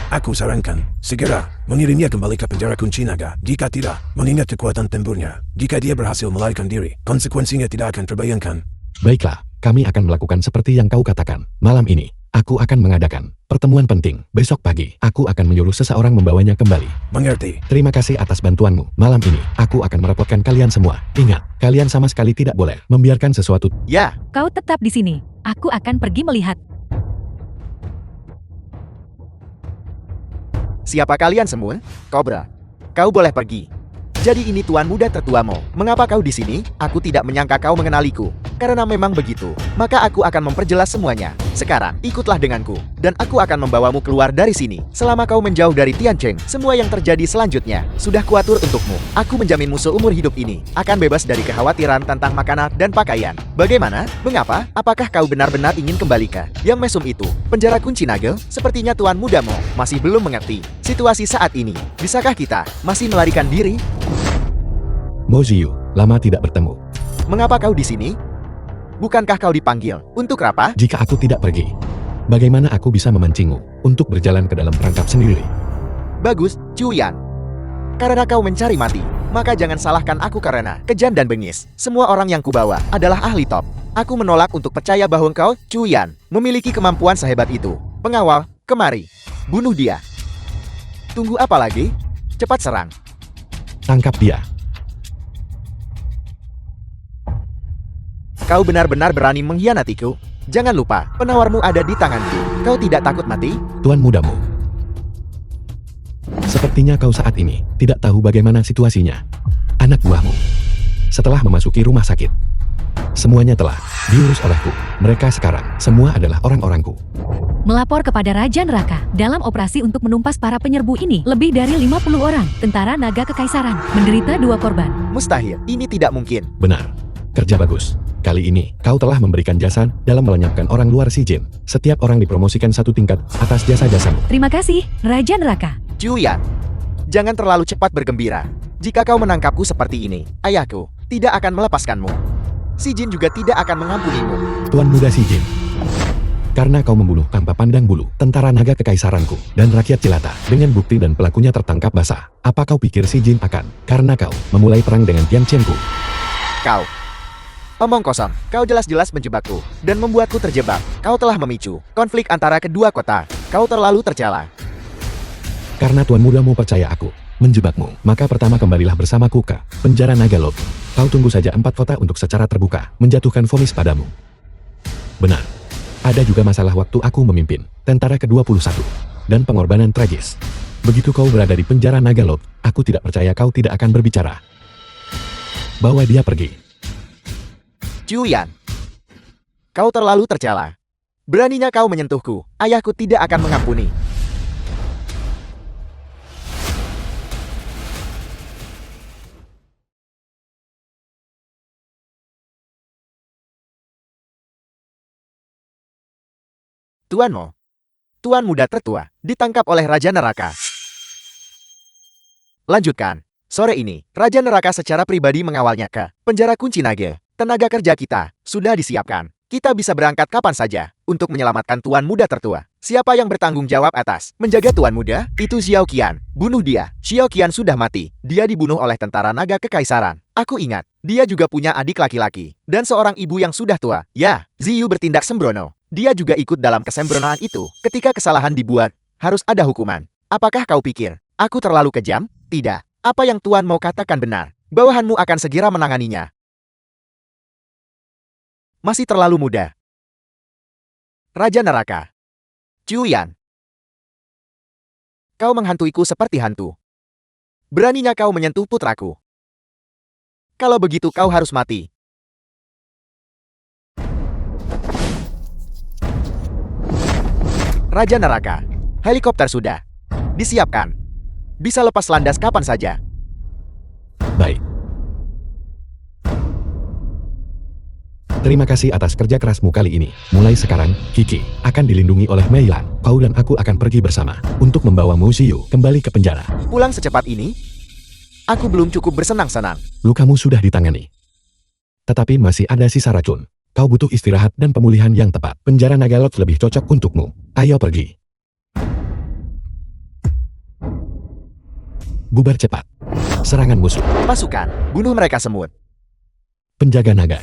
Aku sarankan segera mengirimnya kembali ke penjara kunci naga. Jika tidak, mengingat kekuatan tempurnya, jika dia berhasil melarikan diri, konsekuensinya tidak akan terbayangkan. Baiklah, kami akan melakukan seperti yang kau katakan. Malam ini, aku akan mengadakan pertemuan penting. Besok pagi, aku akan menyuruh seseorang membawanya kembali. Mengerti? Terima kasih atas bantuanmu. Malam ini, aku akan merepotkan kalian semua. Ingat, kalian sama sekali tidak boleh membiarkan sesuatu. Ya, Kau tetap di sini. Aku akan pergi melihat. siapa kalian semua? Kobra, kau boleh pergi. Jadi ini tuan muda tertuamu. Mengapa kau di sini? Aku tidak menyangka kau mengenaliku. Karena memang begitu, maka aku akan memperjelas semuanya. Sekarang, ikutlah denganku, dan aku akan membawamu keluar dari sini. Selama kau menjauh dari Tiancheng, semua yang terjadi selanjutnya sudah kuatur untukmu. Aku menjaminmu seumur hidup ini akan bebas dari kekhawatiran tentang makanan dan pakaian. Bagaimana? Mengapa? Apakah kau benar-benar ingin kembali ke Yang Mesum itu? Penjara kunci naga? Sepertinya tuan mudamu masih belum mengerti situasi saat ini. Bisakah kita masih melarikan diri? Mo Ziyu, lama tidak bertemu. Mengapa kau di sini? Bukankah kau dipanggil untuk apa? Jika aku tidak pergi, bagaimana aku bisa memancingmu untuk berjalan ke dalam perangkap sendiri? Bagus, Chuyan. Karena kau mencari mati, maka jangan salahkan aku karena kejam dan bengis. Semua orang yang kubawa adalah ahli top. Aku menolak untuk percaya bahwa kau, Chuyan, memiliki kemampuan sehebat itu. Pengawal, kemari. Bunuh dia. Tunggu apa lagi? Cepat serang. Tangkap dia. Kau benar-benar berani mengkhianatiku. Jangan lupa, penawarmu ada di tanganku. Kau tidak takut mati? Tuan mudamu. Sepertinya kau saat ini tidak tahu bagaimana situasinya. Anak buahmu. Setelah memasuki rumah sakit, semuanya telah diurus olehku. Mereka sekarang semua adalah orang-orangku. Melapor kepada Raja Neraka. Dalam operasi untuk menumpas para penyerbu ini, lebih dari 50 orang tentara naga kekaisaran menderita 2 korban. Mustahil, ini tidak mungkin. Benar. Kerja bagus. Kali ini, kau telah memberikan jasa dalam melenyapkan orang luar si Jin. Setiap orang dipromosikan 1 tingkat atas jasa-jasamu. Terima kasih, Raja Neraka. Chuyan, jangan terlalu cepat bergembira. Jika kau menangkapku seperti ini, ayahku tidak akan melepaskanmu. Si Jin juga tidak akan mengampunimu. Tuan muda si Jin. Karena kau membunuh tanpa pandang bulu tentara naga kekaisaranku dan rakyat jelata dengan bukti dan pelakunya tertangkap basah. Apa kau pikir si Jin akan? Karena kau memulai perang dengan Tianchengku. Kau omong kosong, kau jelas-jelas menjebakku dan membuatku terjebak. Kau telah memicu konflik antara kedua kota. Kau terlalu tercela. Karena tuan mudamu percaya aku menjebakmu, maka pertama kembalilah bersamaku ke penjara Naga Lodge. Kau tunggu saja 4 kota untuk secara terbuka menjatuhkan vonis padamu. Benar. Ada juga masalah waktu aku memimpin tentara ke-21 dan pengorbanan tragis. Begitu kau berada di penjara Naga Lodge, aku tidak percaya kau tidak akan berbicara. Bawa dia pergi. Chuyan, kau terlalu tercela. Beraninya kau menyentuhku, ayahku tidak akan mengampuni. Tuanmu, Tuan muda tertua, ditangkap oleh Raja Neraka. Lanjutkan. Sore ini, Raja Neraka secara pribadi mengawalnya ke penjara kunci naga. Tenaga kerja kita sudah disiapkan. Kita bisa berangkat kapan saja untuk menyelamatkan Tuan muda tertua. Siapa yang bertanggung jawab atas menjaga Tuan muda? Itu Xiao Qian. Bunuh dia. Xiao Qian sudah mati. Dia dibunuh oleh tentara naga kekaisaran. Aku ingat, dia juga punya adik laki-laki dan seorang ibu yang sudah tua. Ya, Ziyu bertindak sembrono. Dia juga ikut dalam kesembronoan itu. Ketika kesalahan dibuat, harus ada hukuman. Apakah kau pikir aku terlalu kejam? Tidak. Apa yang Tuan mau katakan benar. Bawahanmu akan segera menanganinya. Masih terlalu muda. Raja Neraka. Cuyan. Kau menghantuiku seperti hantu. Beraninya kau menyentuh putraku. Kalau begitu kau harus mati. Raja Neraka. Helikopter sudah disiapkan. Bisa lepas landas kapan saja. Baik. Terima kasih atas kerja kerasmu kali ini. Mulai sekarang, Kiki akan dilindungi oleh Mei Lan. Kau dan aku akan pergi bersama untuk membawa Mu Xiu kembali ke penjara. Pulang secepat ini? Aku belum cukup bersenang-senang. Lukamu sudah ditangani. Tetapi masih ada sisa racun. Kau butuh istirahat dan pemulihan yang tepat. Penjara Nagalot lebih cocok untukmu. Ayo pergi. Bubar cepat. Serangan musuh. Pasukan, bunuh mereka semut. Penjaga naga.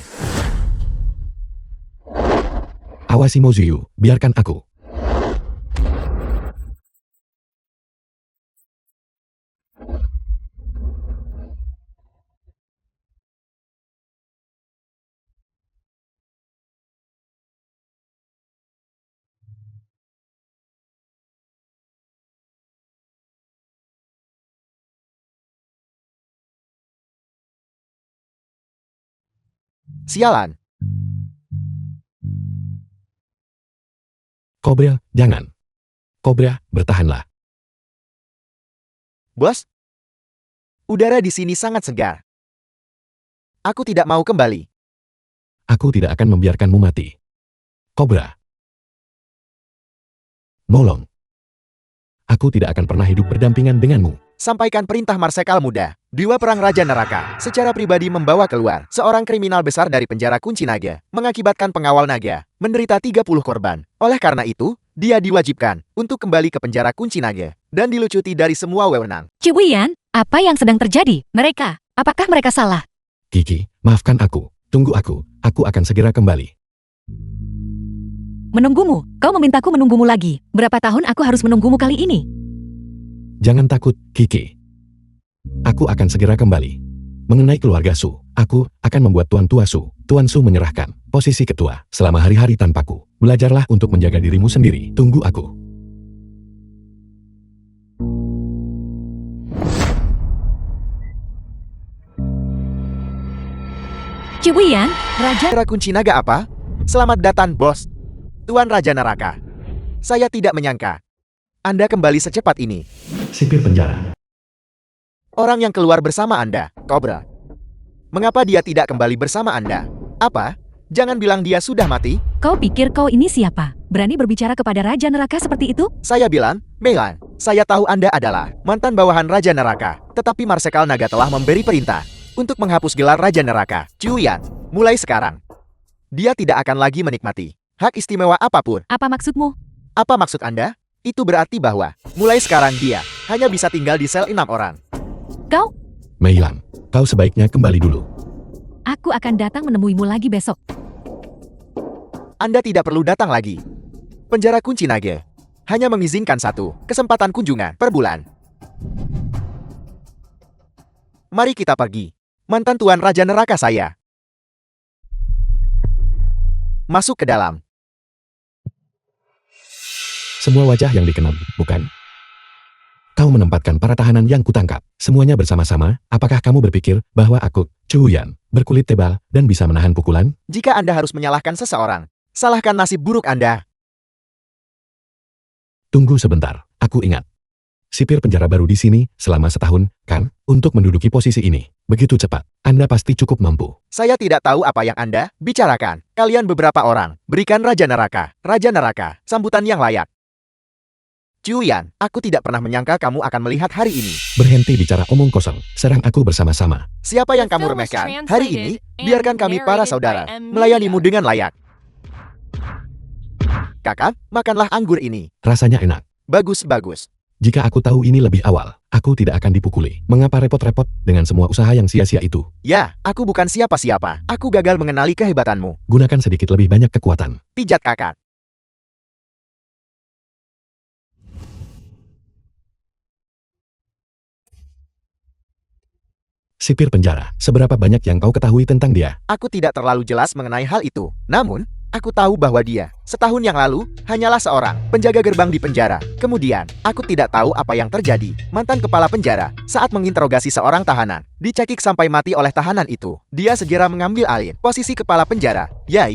Awasi Mu Xiu, biarkan aku. Sialan. Kobra, jangan. Kobra, bertahanlah. Bos? Udara di sini sangat segar. Aku tidak mau kembali. Aku tidak akan membiarkanmu mati. Kobra. Molong. Aku tidak akan pernah hidup berdampingan denganmu. Sampaikan perintah Marsekal Muda, Dewa Perang Raja Neraka, secara pribadi membawa keluar seorang kriminal besar dari penjara kunci naga, mengakibatkan pengawal naga menderita 30 korban. Oleh karena itu, dia diwajibkan untuk kembali ke penjara kunci naga dan dilucuti dari semua wewenang. Cibuyan, apa yang sedang terjadi? Mereka, apakah mereka salah? Kiki, maafkan aku. Tunggu aku akan segera kembali. Menunggumu, kau memintaku menunggumu lagi. Berapa tahun aku harus menunggumu kali ini? Jangan takut, Kiki. Aku akan segera kembali. Mengenai keluarga Su, aku akan membuat Tuan Tua Su. Tuan Su menyerahkan posisi ketua selama hari-hari tanpaku. Belajarlah untuk menjaga dirimu sendiri. Tunggu aku. Cibuyan, Raja... Penjara kunci naga apa? Selamat datang, bos. Tuan Raja Neraka. Saya tidak menyangka Anda kembali secepat ini. Sipir penjara. Orang yang keluar bersama Anda, Cobra. Mengapa dia tidak kembali bersama Anda? Apa? Jangan bilang dia sudah mati. Kau pikir kau ini siapa? Berani berbicara kepada Raja Neraka seperti itu? Saya bilang, Melan, saya tahu Anda adalah mantan bawahan Raja Neraka. Tetapi Marsekal Naga telah memberi perintah untuk menghapus gelar Raja Neraka. Cuyan, mulai sekarang, dia tidak akan lagi menikmati hak istimewa apapun. Apa maksudmu? Apa maksud Anda? Itu berarti bahwa, mulai sekarang dia hanya bisa tinggal di sel 6 orang. Kau? Mei Lan, kau sebaiknya kembali dulu. Aku akan datang menemuimu lagi besok. Anda tidak perlu datang lagi. Penjara kunci naga hanya mengizinkan 1 kesempatan kunjungan per bulan. Mari kita pergi. Mantan Tuan Raja Neraka saya. Masuk ke dalam. Semua wajah yang dikenal, bukan? Kau menempatkan para tahanan yang kutangkap, semuanya bersama-sama. Apakah kamu berpikir bahwa aku, Cuyan, berkulit tebal dan bisa menahan pukulan? Jika Anda harus menyalahkan seseorang, salahkan nasib buruk Anda. Tunggu sebentar, aku ingat. Sipir penjara baru di sini selama setahun, kan? Untuk menduduki posisi ini. Begitu cepat, Anda pasti cukup mampu. Saya tidak tahu apa yang Anda bicarakan. Kalian beberapa orang, berikan Raja Neraka, sambutan yang layak. Cuyan, aku tidak pernah menyangka kamu akan melihat hari ini. Berhenti bicara omong kosong, serang aku bersama-sama. Siapa yang kamu remehkan? Hari ini, biarkan kami para saudara melayanimu dengan layak. Kakak, makanlah anggur ini. Rasanya enak. Bagus, bagus. Jika aku tahu ini lebih awal, aku tidak akan dipukuli. Mengapa repot-repot dengan semua usaha yang sia-sia itu? Ya, aku bukan siapa-siapa. Aku gagal mengenali kehebatanmu. Gunakan sedikit lebih banyak kekuatan. Pijat kakak. sipir penjara. Seberapa banyak yang kau ketahui tentang dia? Aku tidak terlalu jelas mengenai hal itu. Namun, aku tahu bahwa dia, setahun yang lalu, hanyalah seorang penjaga gerbang di penjara. Kemudian, aku tidak tahu apa yang terjadi. Mantan kepala penjara, saat menginterogasi seorang tahanan, dicekik sampai mati oleh tahanan itu. Dia segera mengambil alih posisi kepala penjara. Ya,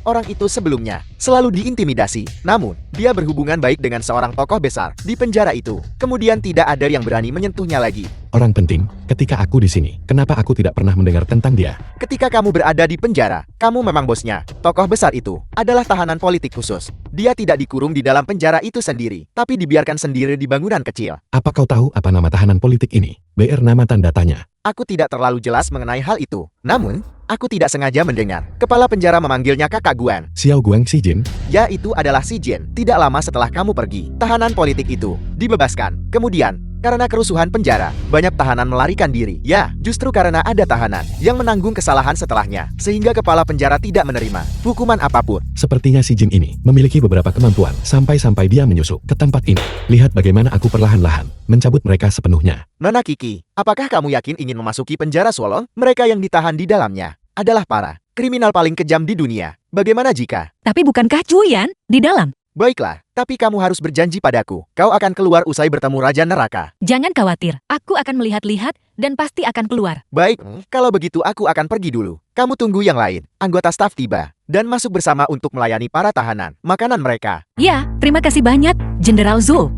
orang itu sebelumnya selalu diintimidasi. Namun, dia berhubungan baik dengan seorang tokoh besar di penjara itu. Kemudian tidak ada yang berani menyentuhnya lagi. Orang penting, ketika aku di sini, kenapa aku tidak pernah mendengar tentang dia? Ketika kamu berada di penjara, kamu memang bosnya. Tokoh besar itu adalah tahanan politik khusus. Dia tidak dikurung di dalam penjara itu sendiri, tapi dibiarkan sendiri di bangunan kecil. Apa kau tahu apa nama tahanan politik ini? BR nama tanda tanya. Aku tidak terlalu jelas mengenai hal itu. Namun, aku tidak sengaja mendengar kepala penjara memanggilnya kakak Guan. Xiao Guang Si Jin. Ya, itu adalah si Jin. Tidak lama setelah kamu pergi, tahanan politik itu dibebaskan. Kemudian, karena kerusuhan penjara, banyak tahanan melarikan diri. Ya, justru karena ada tahanan yang menanggung kesalahan setelahnya, sehingga kepala penjara tidak menerima hukuman apapun. Sepertinya si Jin ini memiliki beberapa kemampuan sampai-sampai dia menyusup ke tempat ini. Lihat bagaimana aku perlahan-lahan mencabut mereka sepenuhnya. Nona Kiki, apakah kamu yakin ingin memasuki penjara Solong? Mereka yang ditahan di dalamnya adalah para kriminal paling kejam di dunia. Bagaimana jika... Tapi bukankah Cuyan di dalam? Baiklah, tapi kamu harus berjanji padaku. Kau akan keluar usai bertemu Raja Neraka. Jangan khawatir, aku akan melihat-lihat dan pasti akan keluar. Baik, kalau begitu aku akan pergi dulu. Kamu tunggu yang lain. Anggota staf tiba dan masuk bersama untuk melayani para tahanan makanan mereka. Ya, terima kasih banyak, Jenderal Zul.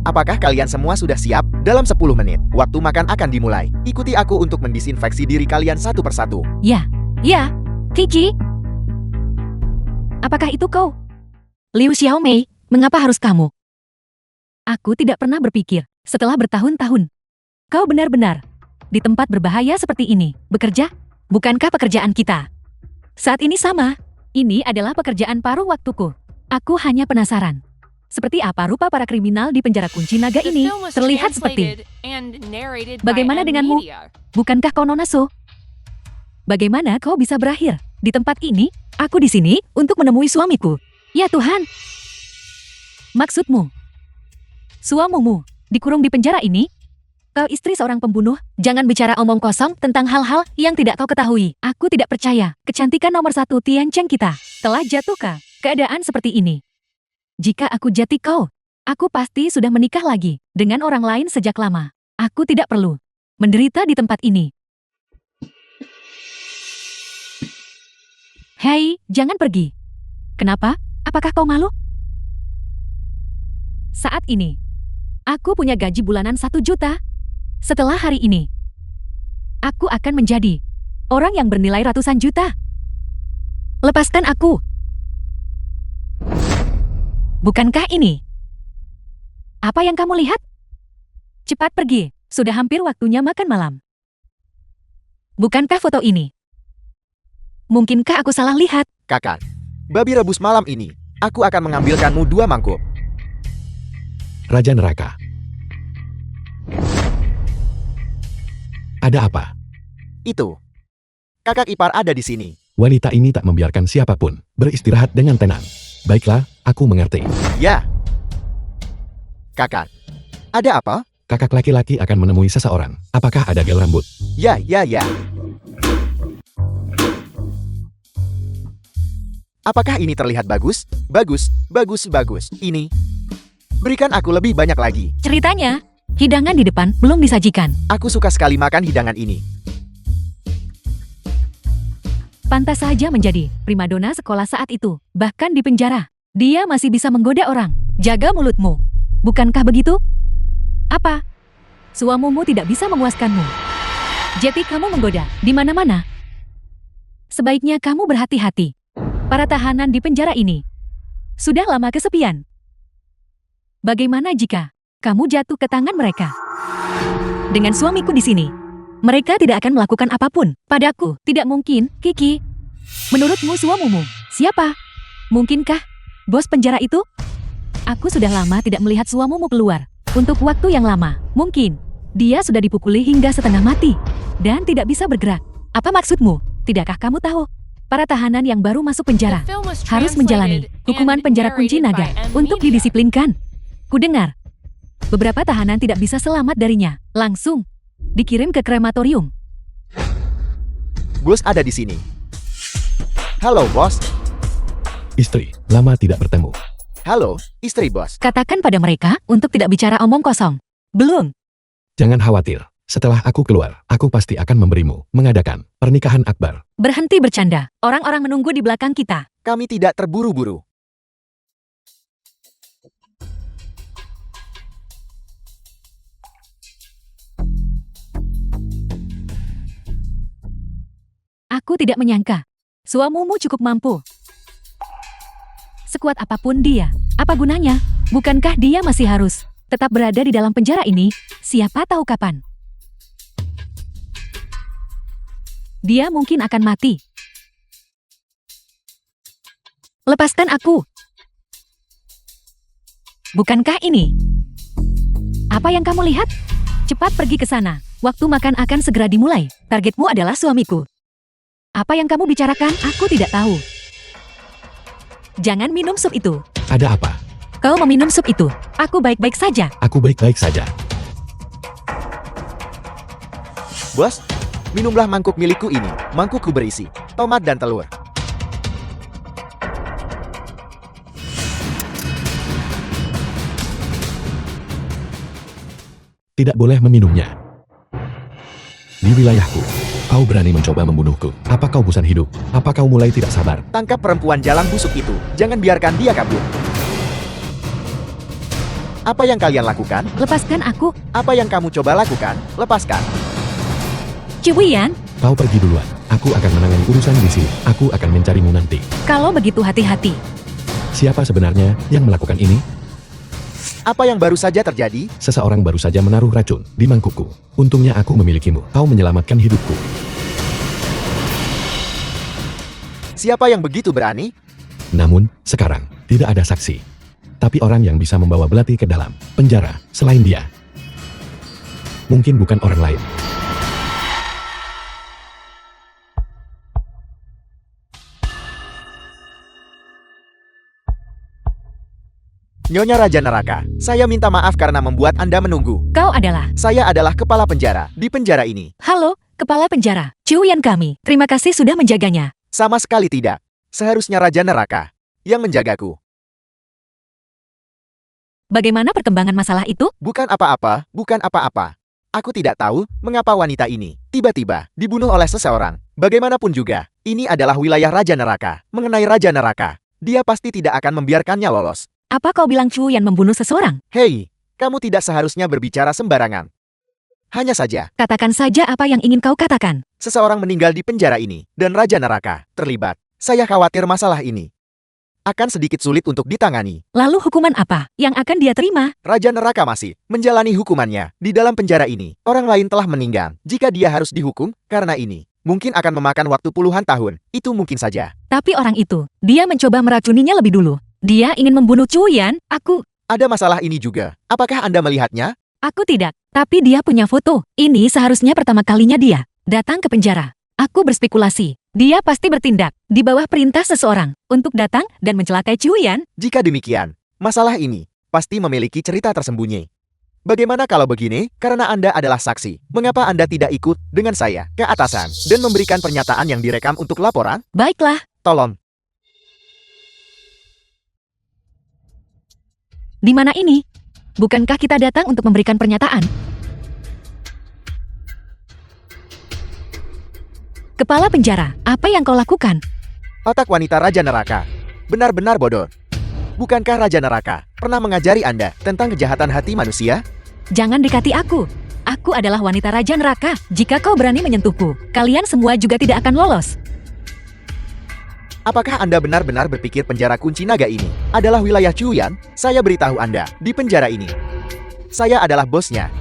Apakah kalian semua sudah siap? Dalam 10 menit, waktu makan akan dimulai. Ikuti aku untuk mendisinfeksi diri kalian satu persatu. Ya, Kiki. Apakah itu kau? Liu Xiaomei, mengapa harus kamu? Aku tidak pernah berpikir, setelah bertahun-tahun. Kau benar-benar di tempat berbahaya seperti ini, bekerja? Bukankah pekerjaan kita saat ini sama? Ini adalah pekerjaan paruh waktuku. Aku hanya penasaran. Seperti apa rupa para kriminal di penjara kunci naga The ini? film was Terlihat seperti. translated and narrated by Bagaimana M denganmu? Media. Bukankah kau Nona So? Bagaimana kau bisa berakhir di tempat ini? Aku di sini untuk menemui suamiku. Ya Tuhan. Maksudmu? Suamimu dikurung di penjara ini? Kau istri seorang pembunuh, jangan bicara omong kosong tentang hal-hal yang tidak kau ketahui. Aku tidak percaya kecantikan nomor 1 Tian Cheng kita telah jatuh ke keadaan seperti ini. Jika aku jati kau, aku pasti sudah menikah lagi dengan orang lain sejak lama. Aku tidak perlu menderita di tempat ini. Hei, jangan pergi. Kenapa? Apakah kau malu? Saat ini, aku punya gaji bulanan 1 juta. Setelah hari ini, aku akan menjadi orang yang bernilai ratusan juta. Lepaskan aku. Bukankah ini apa yang kamu lihat? Cepat pergi, sudah hampir waktunya makan malam. Bukankah foto ini? Mungkinkah aku salah lihat? Kakak, babi rebus malam ini, aku akan mengambilkanmu 2 mangkuk. Raja Neraka. Ada apa? Itu. Kakak ipar ada di sini. Wanita ini tak membiarkan siapapun beristirahat dengan tenang. Baiklah, aku mengerti. Ya. Kakak, ada apa? Kakak laki-laki akan menemui seseorang. Apakah ada gel rambut? Ya. Apakah ini terlihat bagus? Bagus. Ini. Berikan aku lebih banyak lagi. Ceritanya, hidangan di depan belum disajikan. Aku suka sekali makan hidangan ini. Pantas saja menjadi primadona sekolah saat itu. Bahkan di penjara, dia masih bisa menggoda orang. Jaga mulutmu. Bukankah begitu? Apa? Suamimu tidak bisa memuaskanmu. Jadi kamu menggoda di mana-mana. Sebaiknya kamu berhati-hati. Para tahanan di penjara ini sudah lama kesepian. Bagaimana jika kamu jatuh ke tangan mereka? Dengan suamiku di sini, mereka tidak akan melakukan apapun padaku. Tidak mungkin, Kiki. Menurutmu suamimu siapa? Mungkinkah bos penjara itu? Aku sudah lama tidak melihat suamimu keluar. Untuk waktu yang lama, mungkin dia sudah dipukuli hingga setengah mati dan tidak bisa bergerak. Apa maksudmu? Tidakkah kamu tahu? Para tahanan yang baru masuk penjara The film was harus menjalani translated hukuman and penjara kunci narrated naga by M untuk Media. didisiplinkan. Kudengar, Beberapa tahanan tidak bisa selamat darinya. Langsung dikirim ke krematorium. Bos ada di sini. Halo, bos. Istri, lama tidak bertemu. Halo, istri bos. Katakan pada mereka untuk tidak bicara omong kosong. Belum. Jangan khawatir. Setelah aku keluar, aku pasti akan memberimu mengadakan pernikahan akbar. Berhenti bercanda. Orang-orang menunggu di belakang kita. Kami tidak terburu-buru. Aku tidak menyangka. Suamimu cukup mampu. Sekuat apapun dia, apa gunanya? Bukankah dia masih harus tetap berada di dalam penjara ini? Siapa tahu kapan dia mungkin akan mati. Lepaskan aku. Bukankah ini apa yang kamu lihat? Cepat pergi ke sana. Waktu makan akan segera dimulai. Targetmu adalah suamiku. Apa yang kamu bicarakan? Aku tidak tahu. Jangan minum sup itu. Ada apa? Kau meminum sup itu. Aku baik-baik saja. Aku baik-baik saja. Bos, minumlah mangkuk milikku ini. Mangkukku berisi tomat dan telur. Tidak boleh meminumnya. Di wilayahku, kau berani mencoba membunuhku. Apa kau bosan hidup? Apa kau mulai tidak sabar? Tangkap perempuan jalang busuk itu. Jangan biarkan dia kabur. Apa yang kalian lakukan? Lepaskan aku. Apa yang kamu coba lakukan? Lepaskan. Ciwian, Kau pergi duluan. Aku akan menangani urusan di sini. Aku akan mencarimu nanti. kalau begitu hati-hati. Siapa sebenarnya yang melakukan ini? Apa yang baru saja terjadi? Seseorang baru saja menaruh racun di mangkukku. Untungnya aku memilikimu. Kau menyelamatkan hidupku. Siapa yang begitu berani? Namun, sekarang, tidak ada saksi. Tapi orang yang bisa membawa Belati ke dalam penjara, selain dia. Mungkin bukan orang lain. Nyonya Raja Neraka, saya minta maaf karena membuat Anda menunggu. Kau adalah, Saya adalah kepala penjara di penjara ini. halo, kepala penjara. Ciwian kami. Terima kasih sudah menjaganya. Sama sekali tidak. Seharusnya Raja Neraka yang menjagaku. Bagaimana perkembangan masalah itu? Bukan apa-apa, bukan apa-apa. Aku tidak tahu mengapa wanita ini tiba-tiba dibunuh oleh seseorang. Bagaimanapun juga, ini adalah wilayah Raja Neraka. Mengenai Raja Neraka, dia pasti tidak akan membiarkannya lolos. Apa kau bilang Ciwian membunuh seseorang? Hei, kamu tidak seharusnya berbicara sembarangan. Hanya saja, Katakan saja apa yang ingin kau katakan. seseorang meninggal di penjara ini, dan Raja Neraka terlibat. Saya khawatir masalah ini akan sedikit sulit untuk ditangani. Lalu hukuman apa yang akan dia terima? Raja Neraka masih menjalani hukumannya di dalam penjara ini. Orang lain telah meninggal. Jika dia harus dihukum karena ini, mungkin akan memakan waktu puluhan tahun. Itu mungkin saja. Tapi orang itu, dia mencoba meracuninya lebih dulu. Dia ingin membunuh Ciwian. Ada masalah ini juga. Apakah Anda melihatnya? Aku tidak. Tapi dia punya foto. Ini seharusnya pertama kalinya dia datang ke penjara. Aku berspekulasi. Dia pasti bertindak di bawah perintah seseorang untuk datang dan mencelakai Ciwian. Jika demikian, masalah ini pasti memiliki cerita tersembunyi. Bagaimana kalau begini? Karena Anda adalah saksi. Mengapa Anda tidak ikut dengan saya ke atasan dan memberikan pernyataan yang direkam untuk laporan? Baiklah, Tolong. di mana ini? Bukankah kita datang untuk memberikan pernyataan? Kepala penjara, apa yang kau lakukan? Otak wanita Raja Neraka benar-benar bodoh. Bukankah Raja Neraka pernah mengajari Anda tentang kejahatan hati manusia? Jangan dekati aku. Aku adalah wanita Raja Neraka. Jika kau berani menyentuhku, kalian semua juga tidak akan lolos. Apakah Anda benar-benar berpikir penjara kunci naga ini adalah wilayah Ciwian? Saya beritahu Anda, di penjara ini, saya adalah bosnya.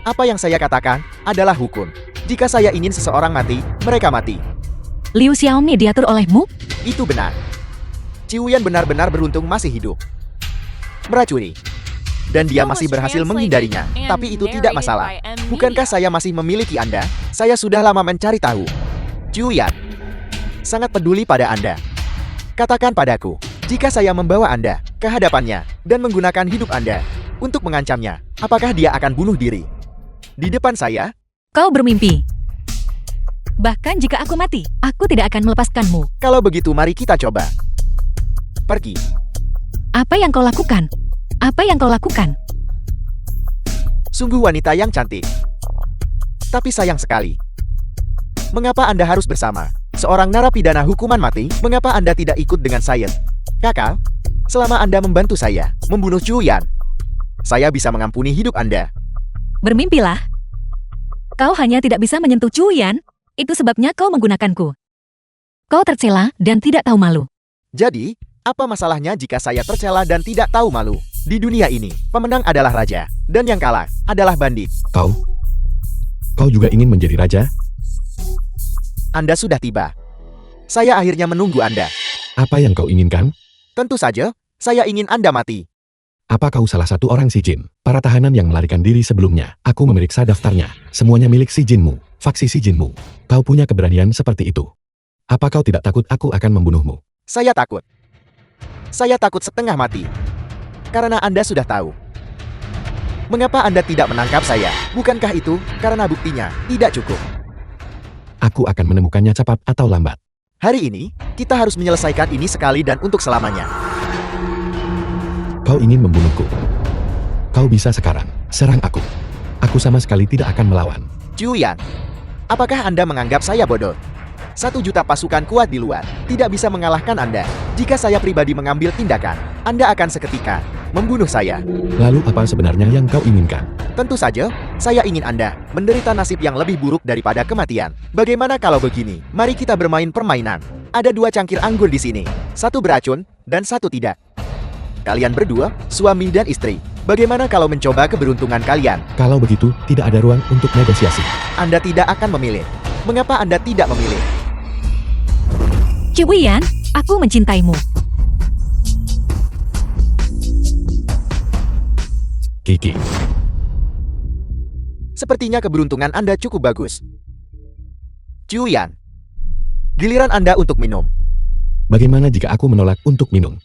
Apa yang saya katakan adalah hukum. Jika saya ingin seseorang mati, mereka mati. Liu Xiaomi diatur olehmu? Itu benar. Ciwian benar-benar beruntung masih hidup. Meracuni. Dan dia masih berhasil menghindarinya. Tapi itu tidak masalah. Bukankah saya masih memiliki Anda? Saya sudah lama mencari tahu. Ciwian sangat peduli pada Anda. Katakan padaku, jika saya membawa Anda ke hadapannya dan menggunakan hidup Anda, untuk mengancamnya. Apakah dia akan bunuh diri? Di depan saya, Kau bermimpi. Bahkan jika aku mati, aku tidak akan melepaskanmu. kalau begitu mari kita coba. Pergi. Apa yang kau lakukan? Apa yang kau lakukan? Sungguh wanita yang cantik. Tapi sayang sekali. Mengapa Anda harus bersama seorang narapidana hukuman mati? Mengapa Anda tidak ikut dengan saya? Kakak, selama Anda membantu saya membunuh Chu Yan, saya bisa mengampuni hidup Anda. Bermimpilah. Kau hanya tidak bisa menyentuh Chu Yan, itu sebabnya kau menggunakanku. Kau tercela dan tidak tahu malu. Jadi, apa masalahnya jika saya tercela dan tidak tahu malu? Di dunia ini, pemenang adalah raja, dan yang kalah adalah bandit. Kau juga ingin menjadi raja? Anda sudah tiba. Saya akhirnya menunggu Anda. Apa yang kau inginkan? Tentu saja, saya ingin Anda mati. Apa kau salah satu orang si Jin? Para tahanan yang melarikan diri sebelumnya. Aku memeriksa daftarnya. Semuanya milik si Jinmu, faksi si Jinmu. Kau punya keberanian seperti itu. Apa kau tidak takut aku akan membunuhmu? Saya takut. Saya takut setengah mati. Karena Anda sudah tahu. Mengapa Anda tidak menangkap saya? Bukankah itu karena buktinya tidak cukup? Aku akan menemukannya cepat atau lambat. Hari ini, kita harus menyelesaikan ini sekali dan untuk selamanya. Kau ingin membunuhku. Kau bisa sekarang. Serang aku. Aku sama sekali tidak akan melawan. Chu Yan, apakah Anda menganggap saya bodoh? 1 juta pasukan kuat di luar tidak bisa mengalahkan Anda. Jika saya pribadi mengambil tindakan, Anda akan seketika membunuh saya. Lalu apa sebenarnya yang kau inginkan? Tentu saja, saya ingin Anda menderita nasib yang lebih buruk daripada kematian. Bagaimana kalau begini? Mari kita bermain permainan. Ada 2 cangkir anggur di sini. 1 beracun, dan 1 tidak. Kalian berdua, suami dan istri. Bagaimana kalau mencoba keberuntungan kalian? Kalau begitu, tidak ada ruang untuk negosiasi. Anda tidak akan memilih. Mengapa Anda tidak memilih? Chu Yan, aku mencintaimu. Kiki, Sepertinya keberuntungan Anda cukup bagus. Chu Yan, giliran Anda untuk minum. bagaimana jika aku menolak untuk minum?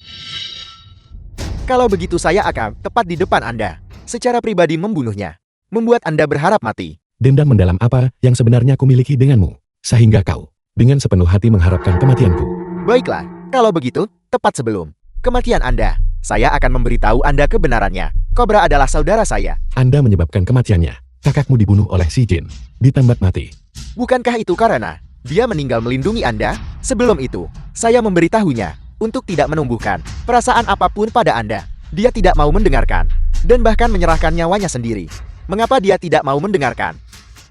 Kalau begitu saya akan tepat di depan Anda, secara pribadi membunuhnya, membuat Anda berharap mati. Dendam mendalam apa yang sebenarnya aku miliki denganmu, sehingga kau, dengan sepenuh hati mengharapkan kematianku. Baiklah, kalau begitu, tepat sebelum kematian Anda, saya akan memberitahu Anda kebenarannya. Cobra adalah saudara saya. Anda menyebabkan kematiannya. Kakakmu dibunuh oleh si Jin, ditembak mati. Bukankah itu karena dia meninggal melindungi Anda? Sebelum itu, saya memberitahunya untuk tidak menumbuhkan perasaan apapun pada Anda. Dia tidak mau mendengarkan, dan bahkan menyerahkan nyawanya sendiri. Mengapa dia tidak mau mendengarkan?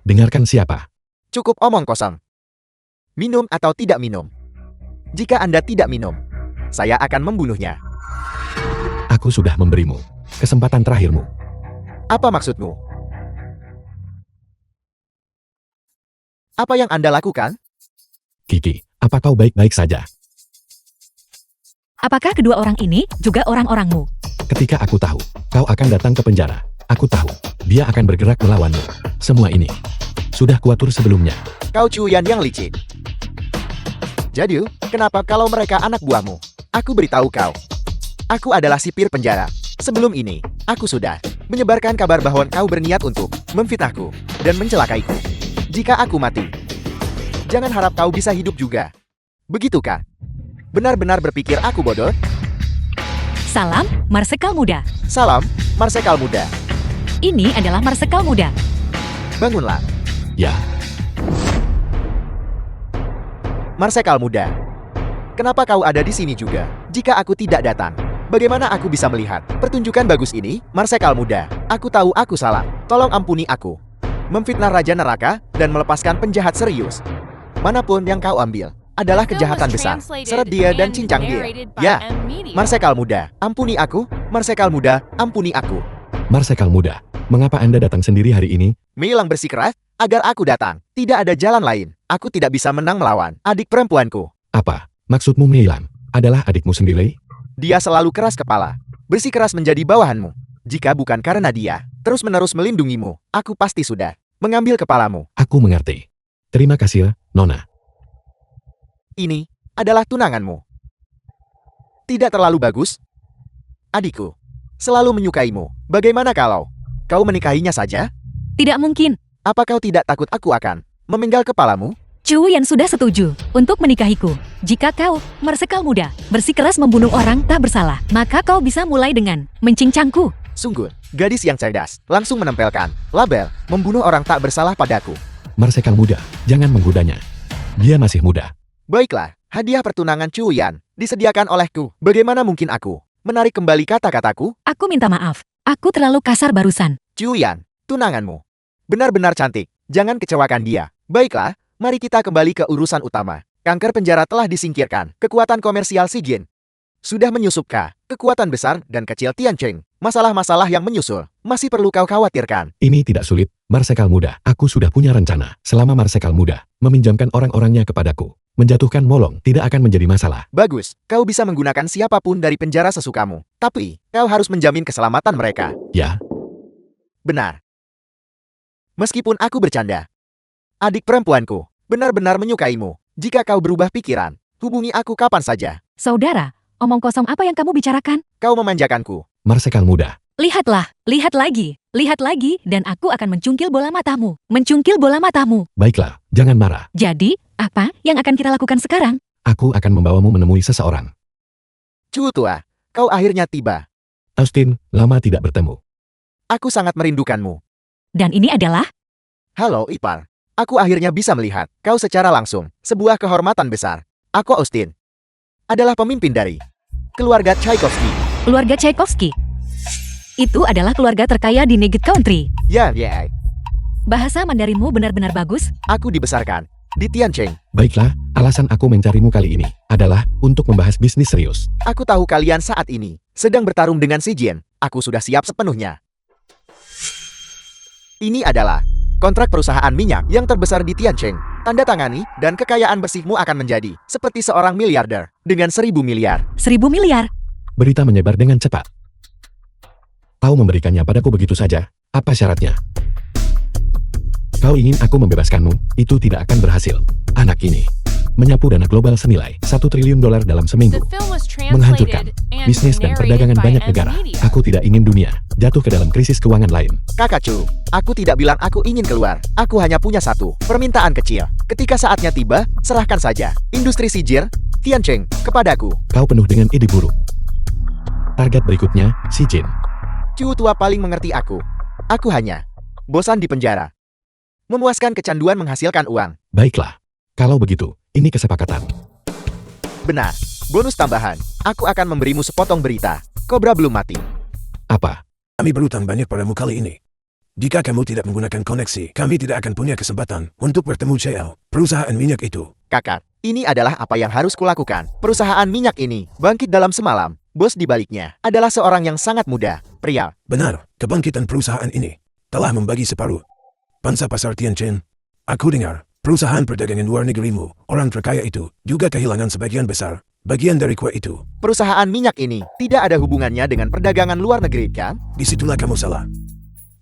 Dengarkan siapa? Cukup omong kosong. Minum atau tidak minum? Jika Anda tidak minum, saya akan membunuhnya. Aku sudah memberimu kesempatan terakhirmu. Apa maksudmu? Apa yang Anda lakukan? Kiki, apa kau baik-baik saja? Apakah kedua orang ini juga orang-orangmu? Ketika aku tahu, kau akan datang ke penjara. Aku tahu, dia akan bergerak melawanmu. Semua ini sudah kuatur sebelumnya. Kau Chu Yan yang licik. Jadi, kenapa kalau mereka anak buahmu? Aku beritahu kau. Aku adalah sipir penjara. Sebelum ini, aku sudah menyebarkan kabar bahwa kau berniat untuk memfitnahku dan mencelakaiku. Jika aku mati, jangan harap kau bisa hidup juga. Begitukah? Benar-benar berpikir aku bodoh? Salam, Marsekal Muda. Salam, Marsekal Muda. Ini adalah Marsekal Muda. Bangunlah, Ya, Marsekal Muda. Kenapa kau ada di sini juga? Jika aku tidak datang, bagaimana aku bisa melihat pertunjukan bagus ini? Marsekal Muda, aku tahu aku salah. Tolong ampuni aku. Memfitnah Raja Neraka dan melepaskan penjahat serius. Manapun yang kau ambil adalah kejahatan besar. Seret dia dan cincang dia. Ya, Marsekal Muda, ampuni aku. Marsekal Muda, ampuni aku. Marsekal Muda, mengapa Anda datang sendiri hari ini? Meilang bersikeras agar aku datang. Tidak ada jalan lain. Aku tidak bisa menang melawan adik perempuanku. Apa maksudmu Meilan? Adalah adikmu sendiri? Dia selalu keras kepala. Bersikeras menjadi bawahanmu. Jika bukan karena dia terus-menerus melindungimu, aku pasti sudah mengambil kepalamu. Aku mengerti. Terima kasih, Nona. Ini adalah tunanganmu. Tidak terlalu bagus? Adikku, selalu menyukaimu. Bagaimana kalau kau menikahinya saja? Tidak mungkin. Apa kau tidak takut aku akan memenggal kepalamu? Chuyan sudah setuju untuk menikahiku. Jika kau, marsekal muda, bersikeras membunuh orang tak bersalah, maka kau bisa mulai dengan mencincangku. Sungguh, gadis yang cerdas, langsung menempelkan label membunuh orang tak bersalah padaku. Marsekal muda, jangan menggodanya. Dia masih muda. Baiklah, hadiah pertunangan Chuyan disediakan olehku. Bagaimana mungkin aku menarik kembali kata-kataku? Aku minta maaf. Aku terlalu kasar barusan. Chuyan, tunanganmu benar-benar cantik. Jangan kecewakan dia. Baiklah, mari kita kembali ke urusan utama. Kanker penjara telah disingkirkan. Kekuatan komersial Si Jin sudah menyusup ke kekuatan besar dan kecil Tiancheng. Masalah-masalah yang menyusul masih perlu kau khawatirkan. Ini tidak sulit, Marsekal muda. Aku sudah punya rencana. Selama Marsekal muda meminjamkan orang-orangnya kepadaku, menjatuhkan Molong tidak akan menjadi masalah. Bagus, kau bisa menggunakan siapapun dari penjara sesukamu. Tapi, kau harus menjamin keselamatan mereka. Ya, Benar. Meskipun aku bercanda. Adik perempuanku, benar-benar menyukaimu. Jika kau berubah pikiran, hubungi aku kapan saja. Saudara, omong kosong apa yang kamu bicarakan? Kau memanjakanku. Marsekal muda. Lihatlah, lihat lagi, dan aku akan mencungkil bola matamu. Mencungkil bola matamu. Baiklah, jangan marah. Jadi, apa yang akan kita lakukan sekarang? Aku akan membawamu menemui seseorang. Cu tua, kau akhirnya tiba. Austin, lama tidak bertemu. Aku sangat merindukanmu. Dan ini adalah Halo Ipar. Aku akhirnya bisa melihat kau secara langsung. Sebuah kehormatan besar. Aku Austin. Adalah pemimpin dari keluarga Tchaikovsky. keluarga Tchaikovsky. Itu adalah keluarga terkaya di Nugget Country. Ya. Bahasa Mandarinmu benar-benar bagus. Aku dibesarkan di Tiancheng. Baiklah, alasan aku mencarimu kali ini adalah untuk membahas bisnis serius. Aku tahu kalian saat ini sedang bertarung dengan Si Jin. Aku sudah siap sepenuhnya. Ini adalah kontrak perusahaan minyak yang terbesar di Tiancheng. Tanda tangani dan kekayaan bersihmu akan menjadi seperti seorang miliarder dengan 1.000 miliar. 1.000 miliar. Berita menyebar dengan cepat. Kau memberikannya padaku begitu saja. Apa syaratnya? Kau ingin aku membebaskanmu, itu tidak akan berhasil. Anak ini menyapu dana global senilai $1 triliun dalam seminggu. The film was Menghancurkan translated and bisnis dan narrated perdagangan by banyak M negara. Media. Aku tidak ingin dunia jatuh ke dalam krisis keuangan lain. Kakak Chu, aku tidak bilang aku ingin keluar. Aku hanya punya satu permintaan kecil. Ketika saatnya tiba, serahkan saja industri sijir Tiancheng kepadaku. Kau penuh dengan ide buruk. Target berikutnya, Si Jin. Chu tua paling mengerti aku. Aku hanya bosan di penjara. Memuaskan kecanduan menghasilkan uang. Baiklah. Kalau begitu, ini kesepakatan. Benar. Bonus tambahan. Aku akan memberimu sepotong berita. Kobra belum mati. Apa? Kami berutang banyak padamu kali ini. Jika kamu tidak menggunakan koneksi, kami tidak akan punya kesempatan untuk bertemu CL, perusahaan minyak itu. Kakak, ini adalah apa yang harus kulakukan. Perusahaan minyak ini bangkit dalam semalam. Bos di baliknya adalah seorang yang sangat muda, pria. Benar, kebangkitan perusahaan ini telah membagi separuh pangsa pasar Tianjin. Aku dengar, perusahaan perdagangan luar negerimu, orang terkaya itu, juga kehilangan sebagian besar bagian dari kue itu. Perusahaan minyak ini tidak ada hubungannya dengan perdagangan luar negeri, kan? Disitulah kamu salah.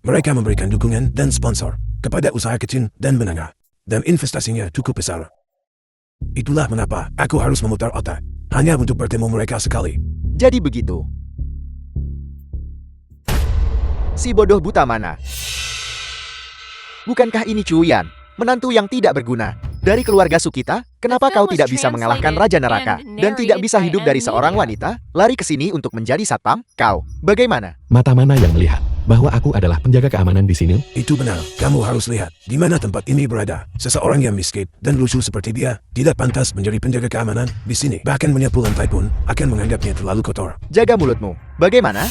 Mereka memberikan dukungan dan sponsor kepada usaha kecil dan menengah, dan investasinya cukup besar. Itulah mengapa aku harus memutar otak, hanya untuk bertemu mereka sekali. Jadi begitu. Si bodoh buta mana? Bukankah ini Chuyan, menantu yang tidak berguna? Dari keluarga Sukita, kenapa kau tidak bisa mengalahkan Raja Neraka dan tidak bisa hidup dari seorang wanita? Lari ke sini untuk menjadi satpam? Kau, bagaimana? Mata mana yang melihat bahwa aku adalah penjaga keamanan di sini? Itu benar, kamu harus lihat di mana tempat ini berada. Seseorang yang miskin dan lucu seperti dia tidak pantas menjadi penjaga keamanan di sini. Bahkan menyapu lantai pun akan menganggapnya terlalu kotor. Jaga mulutmu. Bagaimana?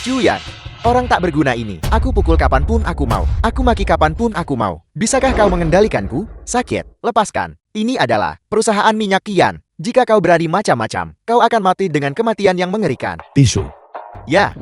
Chuyan, orang tak berguna ini. Aku pukul kapanpun aku mau. Aku maki kapanpun aku mau. Bisakah kau mengendalikanku? Sakit. Lepaskan. Ini adalah perusahaan minyak Kian. Jika kau berani macam-macam, kau akan mati dengan kematian yang mengerikan. Tisu. Ya.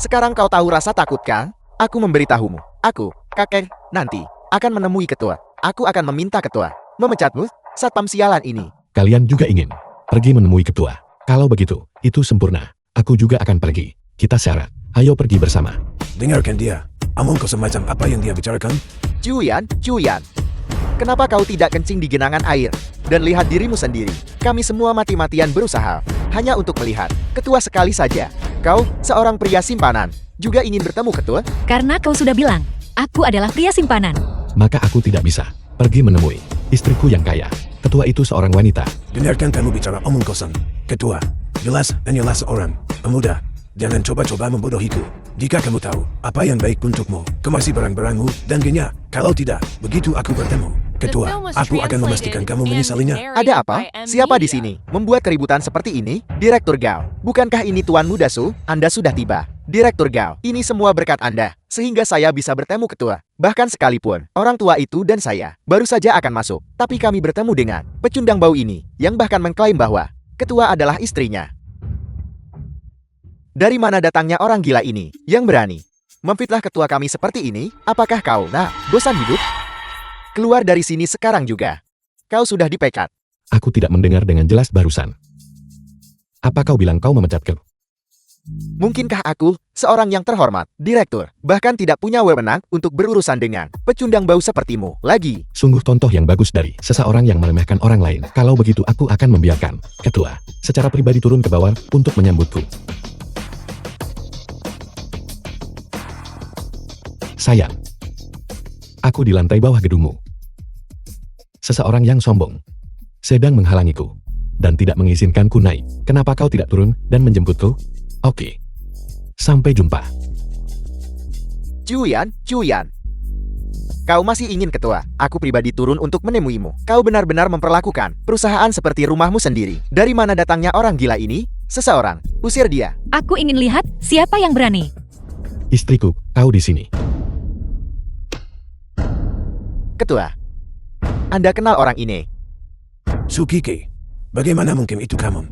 Sekarang kau tahu rasa takut kan? Aku memberitahumu. Aku, kakek, nanti akan menemui ketua. Aku akan meminta ketua memecatmu, satpam sialan ini. Kalian juga ingin pergi menemui ketua. Kalau begitu, itu sempurna. Aku juga akan pergi. Kita syarat. Ayo pergi bersama. Dengarkan dia. Omong kosong macam apa yang dia bicarakan? Chuyan. Kenapa kau tidak kencing di genangan air? Dan lihat dirimu sendiri. Kami semua mati-matian berusaha hanya untuk melihat ketua sekali saja. Kau, seorang pria simpanan, juga ingin bertemu ketua? Karena kau sudah bilang, aku adalah pria simpanan. Maka aku tidak bisa pergi menemui istriku yang kaya. Ketua itu seorang wanita. Dengarkan kamu bicara omong kosong. Ketua, jelas dan jelas seorang pemuda. Jangan coba-coba membodohiku. Jika kamu tahu apa yang baik untukmu, kemasi barang-barangmu dan genya. Kalau tidak, begitu aku bertemu Ketua, aku akan memastikan kamu menyesalinya. Ada apa? Siapa di sini? Membuat keributan seperti ini? Direktur Gao, bukankah ini Tuan Muda Su? Anda sudah tiba. Direktur Gao, ini semua berkat Anda, sehingga saya bisa bertemu ketua. Bahkan sekalipun, orang tua itu dan saya baru saja akan masuk. Tapi kami bertemu dengan pecundang bau ini, yang bahkan mengklaim bahwa ketua adalah istrinya. Dari mana datangnya orang gila ini, yang berani memfitnah ketua kami seperti ini? Apakah kau, bosan hidup? Keluar dari sini sekarang juga. Kau sudah dipecat. Aku tidak mendengar dengan jelas barusan. Apa kau bilang kau memecatku? Mungkinkah aku, seorang yang terhormat, direktur, bahkan tidak punya wewenang untuk berurusan dengan pecundang bau sepertimu lagi? Sungguh contoh yang bagus dari seseorang yang meremehkan orang lain. Kalau begitu aku akan membiarkan ketua secara pribadi turun ke bawah untuk menyambutku. Sayang, aku di lantai bawah gedungmu. Seseorang yang sombong sedang menghalangiku dan tidak mengizinkanku naik. Kenapa kau tidak turun dan menjemputku? Oke. Sampai jumpa. Cuyan. Kau masih ingin ketua? Aku pribadi turun untuk menemuimu. Kau benar-benar memperlakukan perusahaan seperti rumahmu sendiri. Dari mana datangnya orang gila ini? Seseorang, usir dia. Aku ingin lihat siapa yang berani. Istriku, kau di sini. Ketua, Anda kenal orang ini? Sukiki, bagaimana mungkin itu kamu?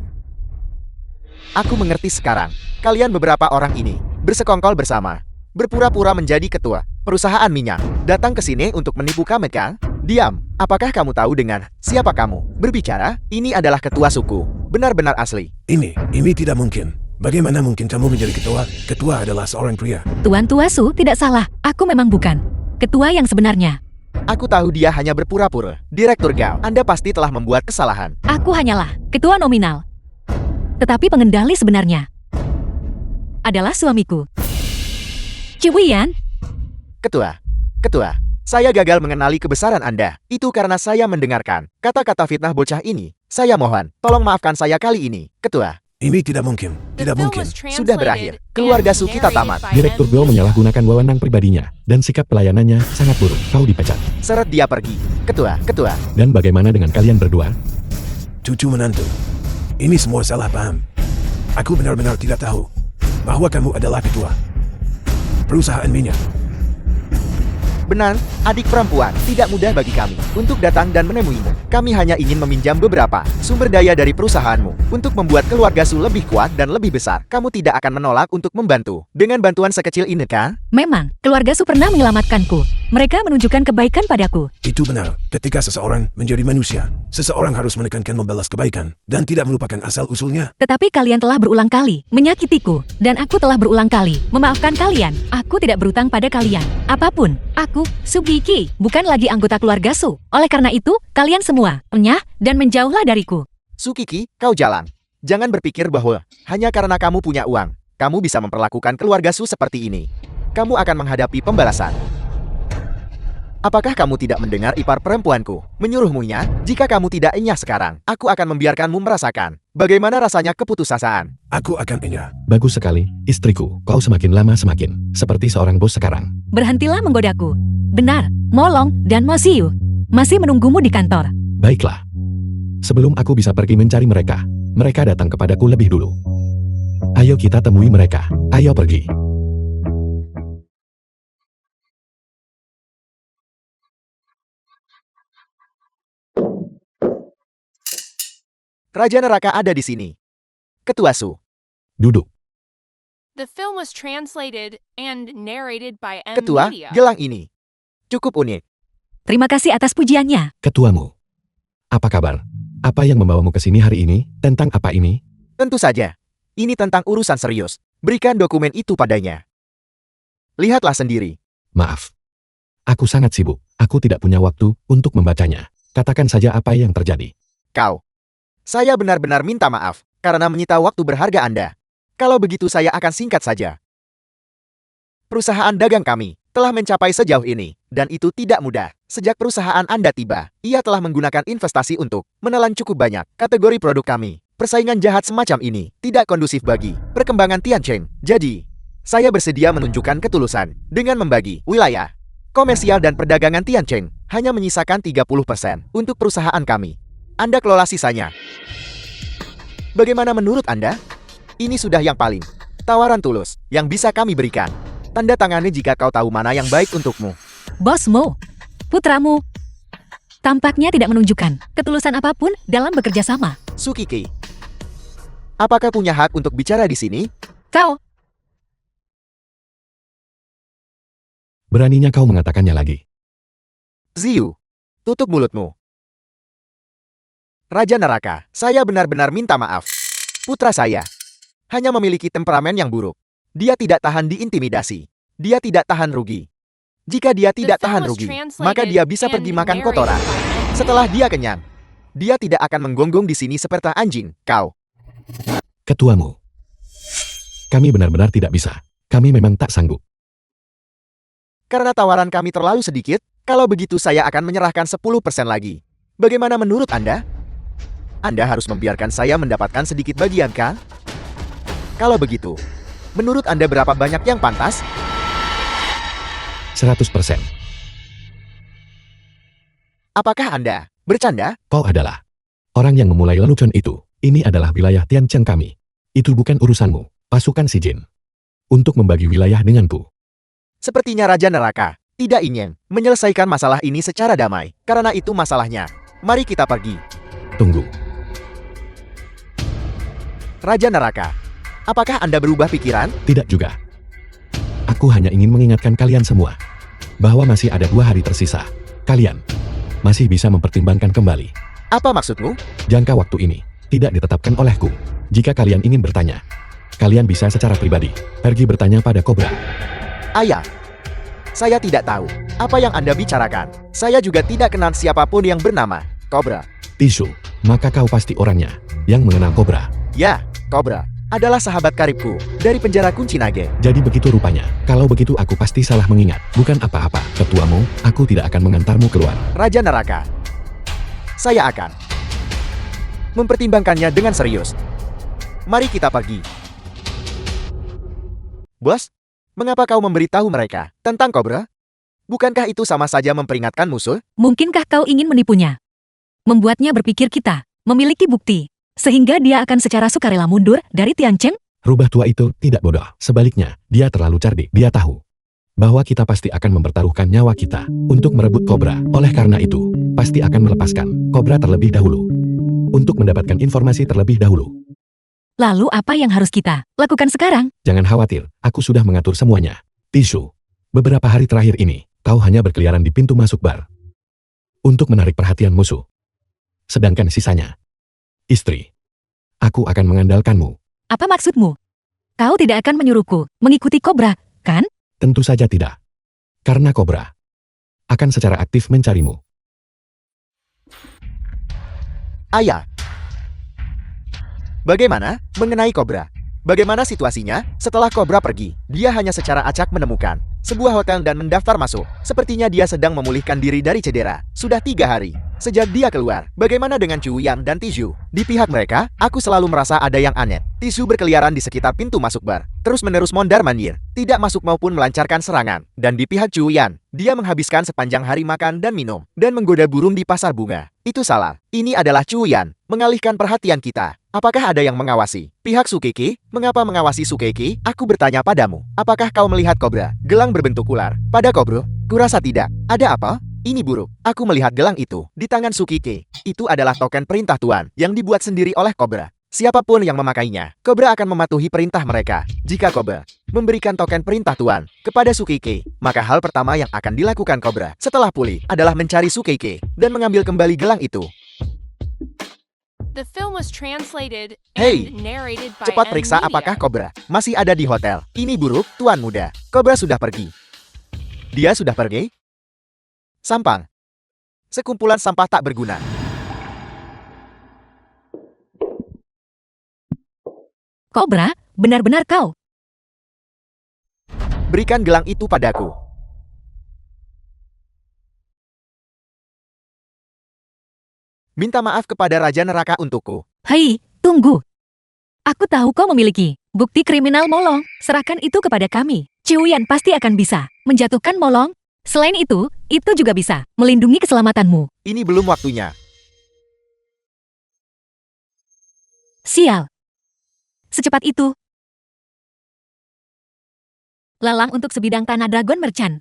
Aku mengerti sekarang. Kalian beberapa orang ini bersekongkol bersama, berpura-pura menjadi ketua perusahaan minyak, datang ke sini untuk menipu kami kan? Diam. Apakah kamu tahu dengan siapa kamu berbicara? Ini adalah ketua suku, benar-benar asli. Ini tidak mungkin. Bagaimana mungkin kamu menjadi ketua? Ketua adalah seorang pria. Tuan Tua Su tidak salah. Aku memang bukan ketua yang sebenarnya. Aku tahu dia hanya berpura-pura. Direktur Gao, Anda pasti telah membuat kesalahan. Aku hanyalah ketua nominal. Tetapi pengendali sebenarnya adalah suamiku. Ciwian, Ketua, saya gagal mengenali kebesaran Anda. Itu karena saya mendengarkan kata-kata fitnah bocah ini. Saya mohon, tolong maafkan saya kali ini. Ketua, Ini tidak mungkin. Tidak mungkin. sudah berakhir. Keluarga Su kita tamat. Direktur Gao menyalahgunakan wewenang pribadinya dan sikap pelayanannya sangat buruk. Kau dipecat. Seret dia pergi. Ketua. Dan bagaimana dengan kalian berdua? Cucu menantu. Ini semua salah paham. Aku benar-benar tidak tahu bahwa kamu adalah ketua perusahaan minyak. Benar, adik perempuan, tidak mudah bagi kami untuk datang dan menemuimu. Kami hanya ingin meminjam beberapa sumber daya dari perusahaanmu untuk membuat keluarga Su lebih kuat dan lebih besar. Kamu tidak akan menolak untuk membantu dengan bantuan sekecil ini kan? memang keluarga Su pernah menyelamatkanku. Mereka menunjukkan kebaikan padaku. Itu benar. Ketika seseorang menjadi manusia, seseorang harus menekankan membalas kebaikan dan tidak melupakan asal-usulnya. Tetapi kalian telah berulang kali menyakitiku, dan aku telah berulang kali memaafkan kalian. Aku tidak berutang pada kalian apapun. Aku, Sugiki, bukan lagi anggota keluarga Su. Oleh karena itu, kalian semua enyah dan menjauhlah dariku. Sukiki, kau jalan. Jangan berpikir bahwa hanya karena kamu punya uang, kamu bisa memperlakukan keluarga Su seperti ini. Kamu akan menghadapi pembalasan. Apakah kamu tidak mendengar ipar perempuanku menyuruhmunya? Jika kamu tidak enyah sekarang, aku akan membiarkanmu merasakan bagaimana rasanya keputusasaan. Aku akan enyah. Bagus sekali, istriku. Kau semakin lama semakin seperti seorang bos sekarang. Berhentilah menggodaku. Benar, Molong dan Mosiu masih menunggumu di kantor. Baiklah. Sebelum aku bisa pergi mencari mereka, mereka datang kepadaku lebih dulu. Ayo kita temui mereka. Ayo pergi. Raja Neraka ada di sini. Ketua Su. Duduk. The film was translated and narrated by M Ketua, Media. gelang ini cukup unik. Terima kasih atas pujiannya. Ketuamu. Apa kabar? Apa yang membawamu ke sini hari ini? Tentang apa ini? Tentu saja. Ini tentang urusan serius. Berikan dokumen itu padanya. Lihatlah sendiri. Maaf. Aku sangat sibuk. Aku tidak punya waktu untuk membacanya. Katakan saja apa yang terjadi. Kau. Saya benar-benar minta maaf karena menyita waktu berharga Anda. Kalau begitu saya akan singkat saja. Perusahaan dagang kami telah mencapai sejauh ini, dan itu tidak mudah. Sejak perusahaan Anda tiba, ia telah menggunakan investasi untuk menelan cukup banyak kategori produk kami. Persaingan jahat semacam ini tidak kondusif bagi perkembangan Tiancheng. Jadi, saya bersedia menunjukkan ketulusan dengan membagi wilayah komersial dan perdagangan Tiancheng hanya menyisakan 30% untuk perusahaan kami. Anda kelola sisanya. Bagaimana menurut Anda? Ini sudah yang paling tawaran tulus yang bisa kami berikan. Tanda tangani jika kau tahu mana yang baik untukmu. Bosmu, putramu, tampaknya tidak menunjukkan ketulusan apapun dalam bekerja sama. Sukiki, apakah punya hak untuk bicara di sini? Kau, Beraninya kau mengatakannya lagi. Ziyu, tutup mulutmu. Raja Neraka, saya benar-benar minta maaf. Putra saya hanya memiliki temperamen yang buruk. Dia tidak tahan diintimidasi. Dia tidak tahan rugi. Jika dia tidak tahan rugi, maka dia bisa pergi makan kotoran. Setelah dia kenyang, dia tidak akan menggonggong di sini seperti anjing. Kau, Ketuamu. Kami benar-benar tidak bisa. Kami memang tak sanggup. karena tawaran kami terlalu sedikit, kalau begitu saya akan menyerahkan 10% lagi. Bagaimana menurut Anda? Anda harus membiarkan saya mendapatkan sedikit bagian, kan? Kalau begitu, menurut Anda berapa banyak yang pantas? 100%. Apakah Anda bercanda? Kau adalah orang yang memulai lelucon itu. Ini adalah wilayah Tiancheng kami. Itu bukan urusanmu, pasukan si Jin. Untuk membagi wilayah denganku. Sepertinya Raja Neraka tidak ingin menyelesaikan masalah ini secara damai. Karena itu masalahnya. Mari kita pergi. Tunggu. Raja Neraka, apakah Anda berubah pikiran? Tidak juga. Aku hanya ingin mengingatkan kalian semua bahwa masih ada 2 hari tersisa. Kalian masih bisa mempertimbangkan kembali. Apa maksudmu? Jangka waktu ini tidak ditetapkan olehku. Jika kalian ingin bertanya, kalian bisa secara pribadi pergi bertanya pada Cobra. Ayah, saya tidak tahu apa yang Anda bicarakan. Saya juga tidak kenal siapapun yang bernama Cobra. Tisu, maka kau pasti orangnya yang mengenal Cobra. Ya, Cobra adalah sahabat karibku dari penjara kunci Nage. Jadi begitu rupanya. Kalau begitu aku pasti salah mengingat. Bukan apa-apa, ketuamu, aku tidak akan mengantarmu keluar. Raja Neraka, saya akan mempertimbangkannya dengan serius. Mari kita pergi. Bos, mengapa kau memberitahu mereka tentang Cobra? Bukankah itu sama saja memperingatkan musuh? mungkinkah kau ingin menipunya? Membuatnya berpikir kita memiliki bukti, sehingga dia akan secara sukarela mundur dari Tiancheng? Rubah tua itu tidak bodoh. Sebaliknya, dia terlalu cerdik. Dia tahu bahwa kita pasti akan mempertaruhkan nyawa kita untuk merebut Cobra. Oleh karena itu, pasti akan melepaskan Cobra terlebih dahulu. Untuk mendapatkan informasi terlebih dahulu. Lalu apa yang harus kita lakukan sekarang? Jangan khawatir, aku sudah mengatur semuanya. Tisu, beberapa hari terakhir ini, kau hanya berkeliaran di pintu masuk bar. Untuk menarik perhatian musuh. Sedangkan sisanya, istri, aku akan mengandalkanmu. Apa maksudmu? Kau tidak akan menyuruhku mengikuti Cobra, kan? Tentu saja tidak. Karena Cobra akan secara aktif mencarimu. Ayah, bagaimana mengenai Cobra? Bagaimana situasinya setelah Cobra pergi? Dia hanya secara acak menemukan sebuah hotel dan mendaftar masuk. Sepertinya dia sedang memulihkan diri dari cedera. Sudah 3 hari sejak dia keluar. Bagaimana dengan Chu Yan dan Tiju? Di pihak mereka, aku selalu merasa ada yang aneh. Tiju berkeliaran di sekitar pintu masuk bar, terus-menerus mondar-mandir, tidak masuk maupun melancarkan serangan. Dan di pihak Chu Yan, dia menghabiskan sepanjang hari makan dan minum, dan menggoda burung di pasar bunga. Itu salah. Ini adalah Chu Yan, mengalihkan perhatian kita. Apakah ada yang mengawasi? Pihak Sukeki, mengapa mengawasi Sukeki? Aku bertanya padamu, apakah kau melihat Cobra? Gelang berbentuk ular. Pada Kobro? Kurasa tidak. Ada apa? Ini buruk. Aku melihat gelang itu di tangan Sukeki. Itu adalah token perintah Tuan yang dibuat sendiri oleh Cobra. Siapapun yang memakainya, Cobra akan mematuhi perintah mereka. Jika Cobra memberikan token perintah Tuan kepada Sukeki, maka hal pertama yang akan dilakukan Cobra setelah pulih adalah mencari Sukeki dan mengambil kembali gelang itu. The film was translated Hey, and narrated by Cepat M periksa Media. apakah Cobra masih ada di hotel. Ini buruk, Tuan Muda. Cobra sudah pergi. Dia sudah pergi? Sampang. Sekumpulan sampah tak berguna. Cobra, benar-benar kau. Berikan gelang itu padaku. Minta maaf kepada Raja Neraka untukku. Hei, tunggu. Aku tahu kau memiliki bukti kriminal Molong. Serahkan itu kepada kami. Ciuyan pasti akan bisa menjatuhkan Molong. Selain itu juga bisa melindungi keselamatanmu. Ini belum waktunya. Sial. Secepat itu. Lelang untuk sebidang tanah Dragon Merchant.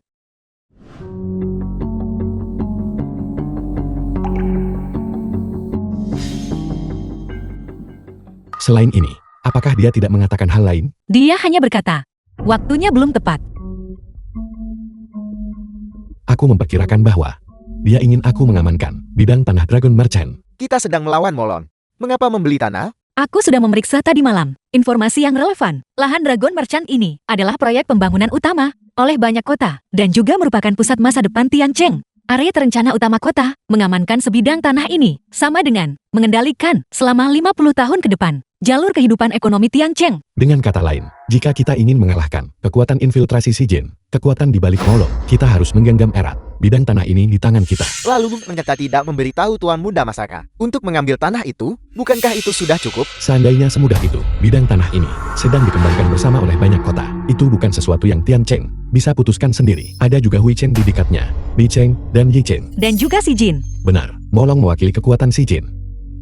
Selain ini, apakah dia tidak mengatakan hal lain? Dia hanya berkata, waktunya belum tepat. Aku memperkirakan bahwa dia ingin aku mengamankan bidang tanah Dragon Merchant. Kita sedang melawan Molon. Mengapa membeli tanah? Aku sudah memeriksa tadi malam. Informasi yang relevan. Lahan Dragon Merchant ini adalah proyek pembangunan utama oleh banyak kota dan juga merupakan pusat masa depan Tiancheng. Area terencana utama kota mengamankan sebidang tanah ini sama dengan mengendalikan selama 50 tahun ke depan jalur kehidupan ekonomi Tiancheng. Dengan kata lain, jika kita ingin mengalahkan kekuatan infiltrasi Si Jin, kekuatan di balik Molong, kita harus menggenggam erat bidang tanah ini di tangan kita. Lalu ternyata tidak memberitahu Tuan Muda Masaka untuk mengambil tanah itu. Bukankah itu sudah cukup? Seandainya semudah itu, bidang tanah ini sedang dikembangkan bersama oleh banyak kota. Itu bukan sesuatu yang Tiancheng bisa putuskan sendiri. Ada juga Hui Cheng di dekatnya, Bi Cheng, dan Yi Cheng. Dan juga Si Jin. Benar, Molong mewakili kekuatan Si Jin.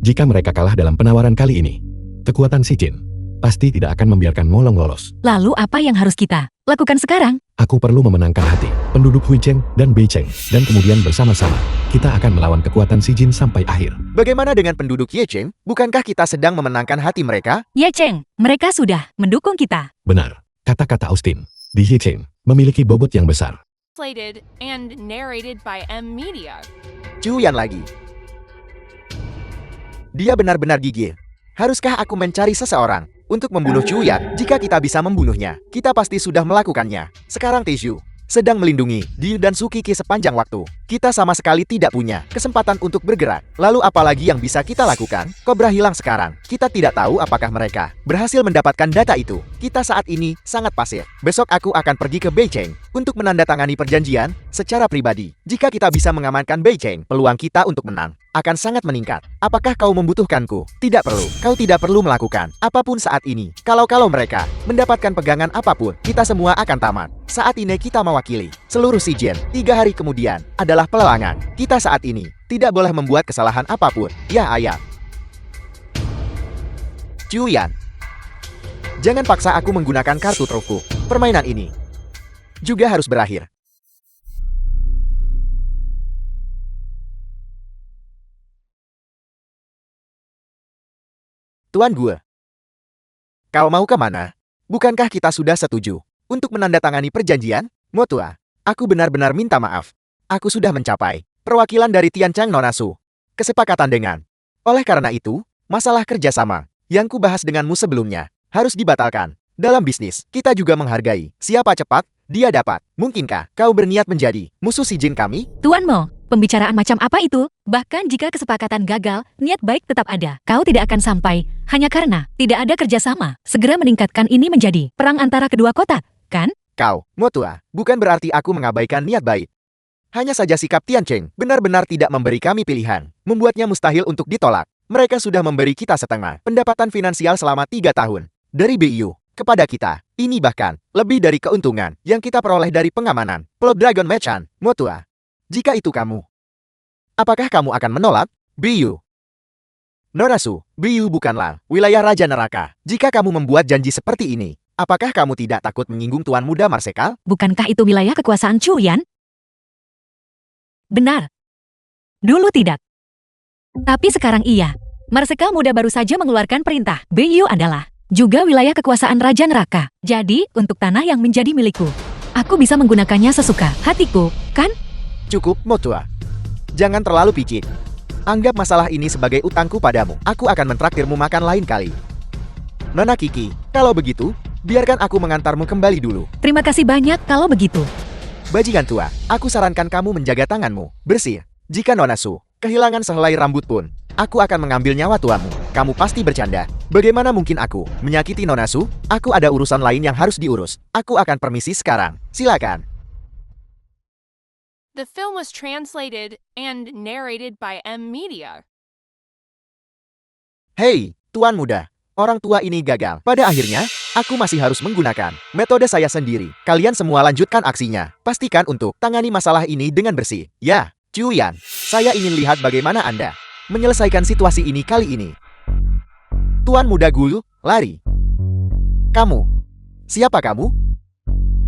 Jika mereka kalah dalam penawaran kali ini, kekuatan Si Jin pasti tidak akan membiarkan Molong lolos. Lalu apa yang harus kita lakukan sekarang? Aku perlu memenangkan hati penduduk Hui Cheng dan Bei Cheng, dan kemudian bersama-sama kita akan melawan kekuatan Si Jin sampai akhir. Bagaimana dengan penduduk Ye Cheng? Bukankah kita sedang memenangkan hati mereka? Ye Cheng, mereka sudah mendukung kita. Benar, kata-kata Austin. Di Ye Cheng memiliki bobot yang besar. Translated and narrated by M Media. Ciuyan lagi. Dia benar-benar gigih. Haruskah aku mencari seseorang untuk membunuh Ciuyan? Jika kita bisa membunuhnya, kita pasti sudah melakukannya. Sekarang Teju sedang melindungi Diu dan Sukiki sepanjang waktu. Kita sama sekali tidak punya kesempatan untuk bergerak. Lalu apalagi yang bisa kita lakukan? Cobra hilang sekarang. Kita tidak tahu apakah mereka berhasil mendapatkan data itu. Kita saat ini sangat pasif. Besok aku akan pergi ke Beicheng untuk menandatangani perjanjian secara pribadi. Jika kita bisa mengamankan Beicheng, peluang kita untuk menang akan sangat meningkat. Apakah kau membutuhkanku? Tidak perlu. Kau tidak perlu melakukan apapun saat ini. Kalau mereka mendapatkan pegangan apapun, kita semua akan tamat. Saat ini kita mewakili seluruh Si Jin. 3 hari kemudian adalah pelelangan. Kita saat ini tidak boleh membuat kesalahan apapun. Ya ayah. Ciuyan. Jangan paksa aku menggunakan kartu trufku. Permainan ini juga harus berakhir. Tuan Gue, kau mau kemana? Bukankah kita sudah setuju untuk menandatangani perjanjian? Motua, aku benar-benar minta maaf. Aku sudah mencapai perwakilan dari Tiancheng Nonasu. Kesepakatan dengan. Oleh karena itu, masalah kerjasama yang kubahas denganmu sebelumnya harus dibatalkan. Dalam bisnis, kita juga menghargai siapa cepat, dia dapat. Mungkinkah kau berniat menjadi musuh Si Jin kami? Tuan Mo, pembicaraan macam apa itu? Bahkan jika kesepakatan gagal, niat baik tetap ada. Kau tidak akan sampai hanya karena tidak ada kerjasama. Segera meningkatkan ini menjadi perang antara kedua kota, kan? Kau, Motua, bukan berarti aku mengabaikan niat baik. Hanya saja sikap Tiancheng benar-benar tidak memberi kami pilihan, membuatnya mustahil untuk ditolak. Mereka sudah memberi kita setengah pendapatan finansial selama 3 tahun dari BIU kepada kita. Ini bahkan lebih dari keuntungan yang kita peroleh dari pengamanan Plot Dragon Merchant. Motua, jika itu kamu, apakah kamu akan menolak? BIU Nonasu, BIU bukanlah wilayah Raja Neraka. Jika kamu membuat janji seperti ini, apakah kamu tidak takut menyinggung Tuan Muda Marsekal? Bukankah itu wilayah kekuasaan Chuyan? Benar. Dulu tidak. Tapi sekarang iya. Marsekal Muda baru saja mengeluarkan perintah. BIU adalah juga wilayah kekuasaan Raja Neraka. Jadi, untuk tanah yang menjadi milikku, aku bisa menggunakannya sesuka hatiku, kan? Cukup, Motua. Jangan terlalu picik. Anggap masalah ini sebagai utangku padamu. Aku akan mentraktirmu makan lain kali. Nona Kiki, kalau begitu, biarkan aku mengantarmu kembali dulu. Terima kasih banyak kalau begitu. Bajikan tua, aku sarankan kamu menjaga tanganmu bersih. Jika Nona Su kehilangan sehelai rambut pun, aku akan mengambil nyawa tuamu. kamu pasti bercanda. Bagaimana mungkin aku menyakiti Nona Su? Aku ada urusan lain yang harus diurus. Aku akan permisi sekarang. Silakan. The film was translated and narrated by M Media. Hei, tuan muda. Orang tua ini gagal. Pada akhirnya, aku masih harus menggunakan metode saya sendiri. Kalian semua lanjutkan aksinya. Pastikan untuk tangani masalah ini dengan bersih. Ya, Cuyan. Saya ingin lihat bagaimana Anda menyelesaikan situasi ini kali ini. Tuan muda Gulu, lari. Kamu. Siapa kamu?